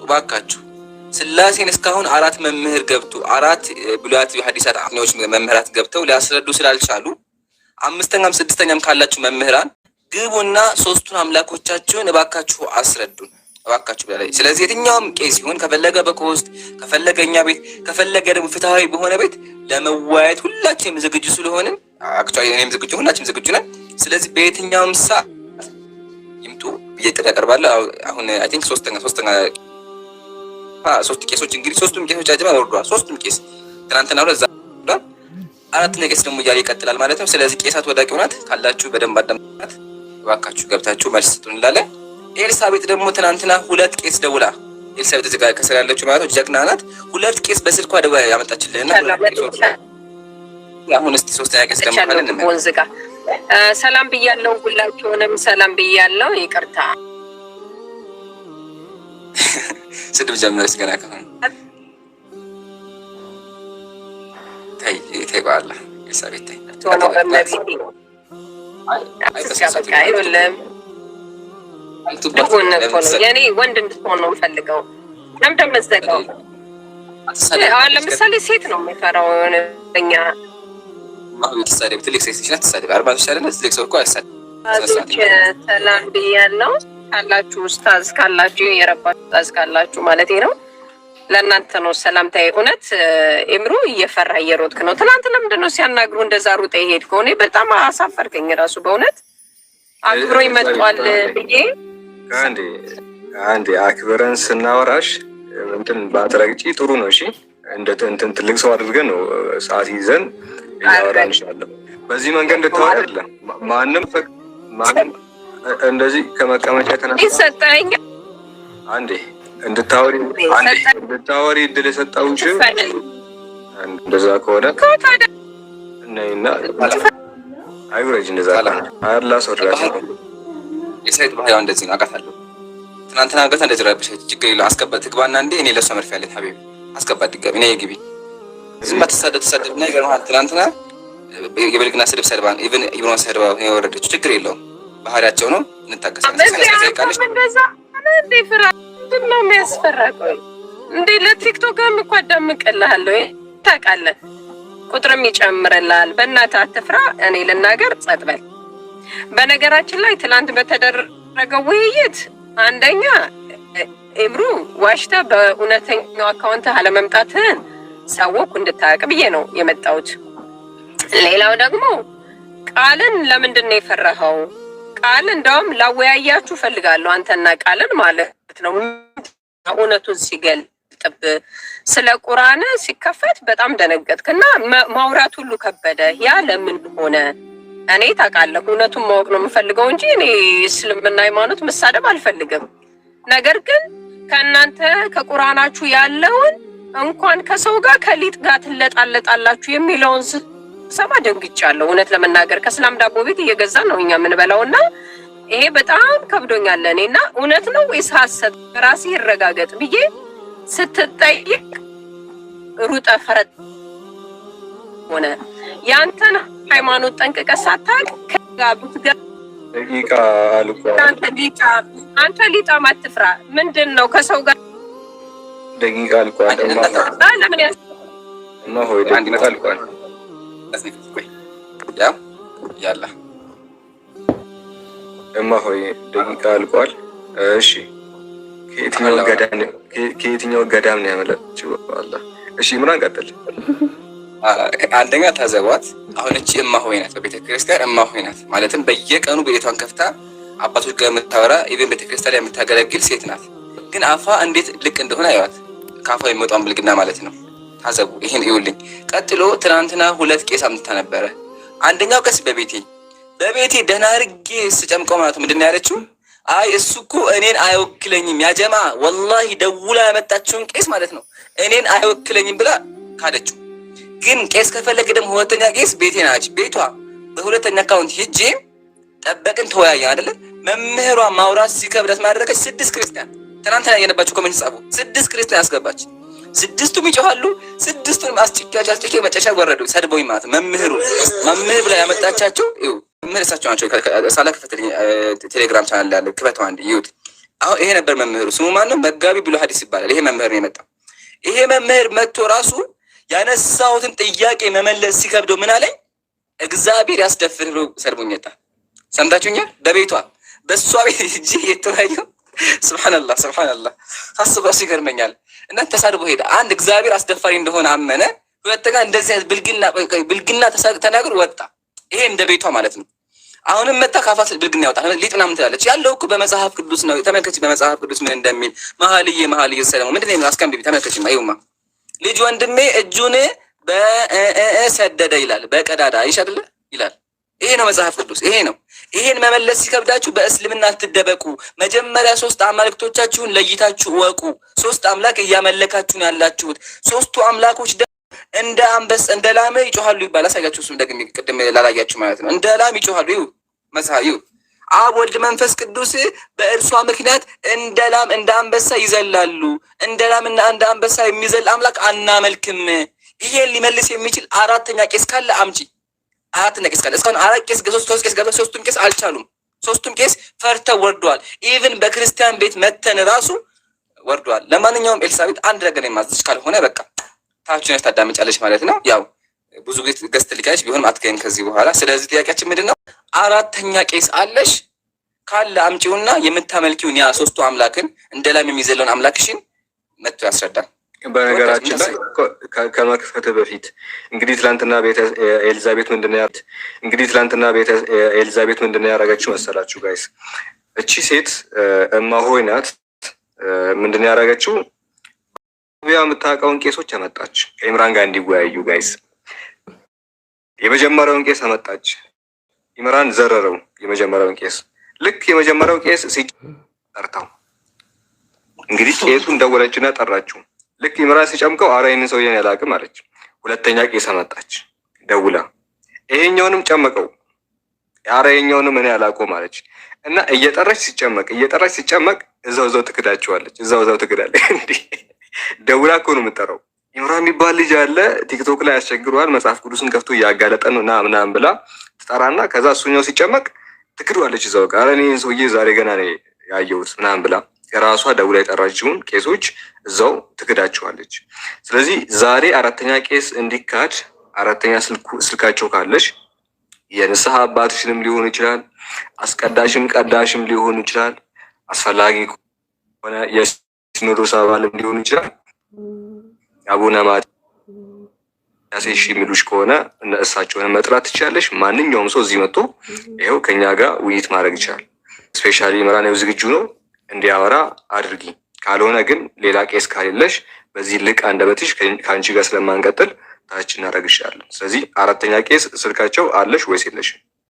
እባካችሁ ስላሴን እስካሁን 4 መምህር ገብቶ 4 ብሉያት ሐዲሳት አጥኚዎች መምህራት ገብተው ሊያስረዱ ስላልቻሉ 5ኛም 6ኛም ካላችሁ መምህራን ግቡና 3ቱን አምላኮቻችሁን እባካችሁ አስረዱን እባካችሁ ብላለች። ስለዚህ የትኛውም ቄስ ሲሆን ከፈለገ በኮስት ከፈለገ እኛ ቤት ከፈለገ ደግሞ ፍትሃዊ በሆነ ቤት ለመወያየት ሁላችንም ዝግጁ ስለሆንን አክቹዋሊ እኔም ዝግጁ ሁላችንም ዝግጁ ነን። ስለዚህ በየትኛውም ሰዓት ይምጡ ብዬ ጥሪ አቀርባለሁ። አሁን አይ ቲንክ 3 ቄሶች እንግዲህ 3ቱም ቄሶች አጀማ ወርዷል። 3ቱም ቄስ ትናንትና ነው እዛ ወርዷል። 4ኛ ቄስ ደግሞ እያለ ይቀጥላል ማለት ነው። ስለዚህ ቄሳት ወዳቂ ሆናት ካላችሁ በደንብ አዳምጣት እባካችሁ ገብታችሁ መልስ ስጡን እንላለን። ኤልሳቤጥ ደግሞ ትናንትና 2 ቄስ ደውላ ኤልሳቤጥ እዚህ ጋር ከስር ያለችው ማለት ነው ጀግና ናት። 2 ቄስ በስልኳ ደውላ ያመጣችልንና አሁን እስቲ 3ኛ ቄስ ደግሞ ካለን ወንዝጋ ሰላም ብያለሁ። ሁላችሁንም ሰላም ብያለሁ። ይቅርታ ስድብ ጀመረች ገና ከሆነ ታይ ባላ ኤልሳቤጥ ታይ ነው በመብት የኔ ወንድ እንድትሆን ነው የምፈልገው። ለምንድን መዘጋው? አሁን ለምሳሌ ሴት ነው የሚፈራው እኛ ተሳደብ ትልቅ ሴት ነች ተሳደብ 40 ሻለ ትልቅ ሰው እኮ አይሳደብ። ሰላም ብያለሁ። ካላችሁ ኡስታዝ ካላችሁ የረባችሁ ኡስታዝ ካላችሁ ማለቴ ነው ለእናንተ ነው ሰላምታዬ። እውነት ኤምሩ እየፈራ እየሮጥክ ነው። ትናንት ለምንድን ነው ሲያናግሩ እንደዛ ሩጠ የሄድከው? እኔ በጣም አሳፈርከኝ ራሱ በእውነት አክብሮ ይመጣል ብዬ አንዴ አክብረን ስናወራሽ እንትን ባትረግጪ ጥሩ ነው። እሺ እንትን ትልቅ ሰው አድርገን ነው ሰዓት ይዘን እያወራንሻለሁ። በዚህ መንገድ እንድታወሪ አይደለም። ማንም እንደዚህ ከመቀመጫ የተነሳ ይሰጠኝ አንዴ እንድታወሪ እድል የሰጠውሽ እንደዛ ከሆነ ነይና አይውረጅ። እንደዛ አያላ ሰው ድረስ የሳይት ባህያ እንደዚህ ነው። አውቃታለሁ። ትናንትና ገታ እንደዚህ ረብሸች። ችግር የለው አስገባት ትግባና እንዴ እኔ ለሷ መርፌ ያለኝ ሀቢብ አስገባት ድጋሚ ነይ ግቢ። ዝም ተሳደብ እና ይገርምሃል። ትናንትና የብልግና ስድብ ሰድባን ኢቭን ኢብሮን ሰድባ የወረደችው ችግር የለውም ባህሪያቸው ነው። እንታገሳለን። እንዴ ፍራ ምንድነው የሚያስፈራ? ቆይ እንዴ ለቲክቶክም እኮ አዳምቅልሃለሁ ታውቃለህ፣ ቁጥርም ይጨምርልሃል። በእናትህ አትፍራ። እኔ ልናገር ጸጥ በል። በነገራችን ላይ ትናንት በተደረገው ውይይት አንደኛ ኤምሩ ዋሽታ በእውነተኛው አካውንት አለመምጣትህን ሳወቅኩ እንድታውቅ ብዬ ነው የመጣሁት። ሌላው ደግሞ ቃልን ለምንድን ነው የፈራኸው? ቃል እንደውም ላወያያችሁ ፈልጋለሁ አንተና ቃልን ማለት ነው። እውነቱን ሲገልጥብ ስለ ቁርአን ሲከፈት በጣም ደነገጥክና ማውራት ሁሉ ከበደ። ያ ለምን ሆነ? እኔ ታውቃለህ እውነቱን ማወቅ ነው የምፈልገው እንጂ እኔ እስልምና ሃይማኖት መሳደብ አልፈልግም። ነገር ግን ከእናንተ ከቁርአናችሁ ያለውን እንኳን ከሰው ጋር ከሊጥ ጋር ትለጣለጣላችሁ የሚለውን ሰማ ደንግጫለሁ። እውነት ለመናገር ከእስላም ዳቦ ቤት እየገዛ ነው እኛ የምንበላው እና ይሄ በጣም ከብዶኛል እኔና እውነት ነው ወይስ ሐሰት ራሴ ይረጋገጥ ብዬ ስትጠይቅ ሩጠ ፈረጥ ሆነ። ያንተን ሃይማኖት ጠንቅቀ ሳታውቅ ከጋቡት ጋር ደቂቃ አልቆ አንተ ሊጣ ማትፍራ ምንድን ነው ከሰው ጋር ደቂቃ አልቆ ለምን እና ሆይ ደቂቃ አልቆ ያላ እማ ሆይ ደቂቃ አልቋል። እሺ ከየትኛው ገዳም ነው ያመለጠችው? አላህ እሺ ምን አንቀጥል? አንደኛ ታዘቧት። አሁን እቺ እማ ሆይ ናት፣ በቤተክርስቲያን እማ ሆይ ናት። ማለትም በየቀኑ ቤቷን ከፍታ አባቶች ጋር የምታወራ ኢቭን ቤተክርስቲያን ላይ የምታገለግል ሴት ናት። ግን አፋ እንዴት ልቅ እንደሆነ አያዋት። ከአፋ የሚወጣውን ብልግና ማለት ነው። ታዘቡ። ይሄን ይውልኝ። ቀጥሎ ትናንትና 2 ቄስ አምጥታ ነበረ። አንደኛው ቄስ በቤቴ ደህና አድርጌ ስጨምቀው ማለት ምንድን ነው ያለችው? አይ እሱ እኮ እኔን አይወክለኝም ያጀማ ወላሂ ደውላ ያመጣችውን ቄስ ማለት ነው እኔን አይወክለኝም ብላ ካደችው። ግን ቄስ ከፈለገ ደግሞ ሁለተኛ ቄስ ቤቴ ናች። ቤቷ በሁለተኛ አካውንት ሂጄ ጠበቅን ተወያየ አይደለ? መምህሯ ማውራት ሲከብዳት ማድረገች 6 ክርስቲያን ትናንትና የነበራችሁ ኮሜንት ጻፉ። 6 ክርስቲያን ያስገባች። 6ቱም ይጮሃሉ። 6ቱንም አስጭቄ መጨረሻ ወረዱ። ሰድበውኝ ማለት መምህር ብላ ያመጣቻቸው ይኸው መምህር እሳቸው ናቸው። ሳላ ክፈትልኝ ቴሌግራም ቻናል ያለ ክፈተው አንድ ይሁት። አሁን ይሄ ነበር መምህሩ። ስሙ ማን ነው? መጋቢ ብሎ ሐዲስ ይባላል። ይሄ መምህር ነው የመጣው። ይሄ መምህር መጥቶ ራሱ ያነሳሁትን ጥያቄ መመለስ ሲከብደው ምን አለኝ? እግዚአብሔር ያስደፍርህ ብሎ ሰድቦኝ ወጣ። ሰምታችሁኛል? በቤቷ በሷ ቤት እጂ የተወያየው ሱብሃንአላህ ሳስበው ይገርመኛል። እና ተሳድቦ ሄደ። አንድ እግዚአብሔር አስደፋሪ እንደሆነ አመነ። ሁለተኛ እንደዚህ ብልግና ተናግሮ ወጣ። ይሄ እንደ ቤቷ ማለት ነው። አሁንም መጣ ካፋት ብልግና ያወጣ ሊጥ ምናምን ትላለች። ያለው እኮ በመጽሐፍ ቅዱስ ነው። ተመልከቺ በመጽሐፍ ቅዱስ ምን እንደሚል መኃልየ ሰለሞን ምንድነው? አስከምቢ ተመልከቺ። አይውማ ልጅ ወንድሜ እጁን በሰደደ ይላል፣ በቀዳዳ አይሻል ይላል። ይሄ ነው መጽሐፍ ቅዱስ። ይሄ ነው። ይሄን መመለስ ሲከብዳችሁ በእስልምና አትደበቁ። መጀመሪያ 3 አማልክቶቻችሁን ለይታችሁ ወቁ። 3 አምላክ እያመለካችሁ ነው ያላችሁት። 3ቱ አምላኮች እንደ አንበስ እንደ ላም ይጮሃሉ ይባላል። አሳያችሁ። እሱም ደግሞ ቅድም ላላያችሁ ማለት ነው። እንደ ላም ይጮሃሉ። ይሁ መጽሐፍ ይሁ አብ ወልድ መንፈስ ቅዱስ በእርሷ ምክንያት እንደ ላም እንደ አንበሳ ይዘላሉ። እንደ ላምና እንደ አንበሳ የሚዘል አምላክ አናመልክም። ይሄን ሊመልስ የሚችል 4ኛ ቄስ ካለ አምጪ። 4ኛ ቄስ ካለ እስካሁን 4 ቄስ 3 ቄስ ገባ። 3ቱም ቄስ አልቻሉም። 3ቱም ቄስ ፈርተው ወርደዋል። ኢቭን በክርስቲያን ቤት መተን ራሱ ወርደዋል። ለማንኛውም ኤልሳቤጥ አንድ ነገር የማዝሽ ካልሆነ በቃ ታችሁን ታዳምጫለሽ ማለት ነው። ያው ብዙ ጊዜ ገስት ልካሽ ቢሆንም አትገኝ ከዚህ በኋላ። ስለዚህ ጥያቄያችን ምንድነው? 4ኛ ቄስ አለሽ ካለ አምጪውና የምታመልኪውን ያ 3ቱ አምላክን እንደ ላም የሚዘለውን አምላክሽን መጥቶ ያስረዳል። በነገራችን ላይ ከመክፈት በፊት እንግዲህ ትላንትና ቤተ ኤልዛቤት ምንድነው ያደረገችው መሰላችሁ ጋይስ? እቺ ሴት እማሆይ ናት። ምንድነው ያደረገችው? የምታውቀውን ቄሶች አመጣች ከኢምራን ጋር እንዲወያዩ ጋይስ። የመጀመሪያውን ቄስ አመጣች። ኢምራን ዘረረው የመጀመሪያውን ቄስ። ልክ የመጀመሪያው ቄስ ሲጠርታው እንግዲህ ቄሱን ደወለችና ጠራችው። ልክ ኢምራን ሲጨምቀው አረ ይሄንን ሰውዬን ያላቅም አለች። ሁለተኛ ቄስ አመጣች ደውላ፣ ይሄኛውንም ጨመቀው። አረ ይሄኛውንም እኔ ያላቆም አለች። እና እየጠራች ሲጨመቅ እዛው ትክዳቸዋለች። እዛው ትክዳለች። እንዴ ደውላ እኮ ነው የምጠራው። ኢምራን የሚባል ልጅ አለ ቲክቶክ ላይ ያስቸግረዋል፣ መጽሐፍ ቅዱስን ከፍቶ እያጋለጠ ነው ምናምን ብላ ትጠራና ከዛ እሱኛው ሲጨመቅ ትክዷለች። እዛው ጋር እኔ ሰውዬ ዛሬ ገና ነው ያየሁት ምናምን ብላ የራሷ ደውላ የጠራችውን ቄሶች እዛው ትክዳቸዋለች። ስለዚህ ዛሬ አራተኛ ቄስ እንዲካድ አራተኛ ስልካቸው ካለሽ የንስሐ አባትሽንም ሊሆን ይችላል፣ አስቀዳሽም ቀዳሽም ሊሆን ይችላል፣ አስፈላጊ ከሆነ የሲኖዶስ አባልም ሊሆን ይችላል። አቡነ ማትያስ የሚሉሽ ከሆነ እሳቸውን መጥራት ትችላለሽ። ማንኛውም ሰው እዚህ መጥቶ ይኸው ከኛ ጋር ውይይት ማድረግ ይችላል። ስፔሻሊ ኢምራን ዝግጁ ነው እንዲያወራ አድርጊ። ካልሆነ ግን ሌላ ቄስ ካሌለሽ በዚህ ልቅ አንደበትሽ ከአንቺ ጋር ስለማንቀጥል ታች እናደርግሻለን። ስለዚህ አራተኛ ቄስ ስልካቸው አለሽ ወይስ የለሽም?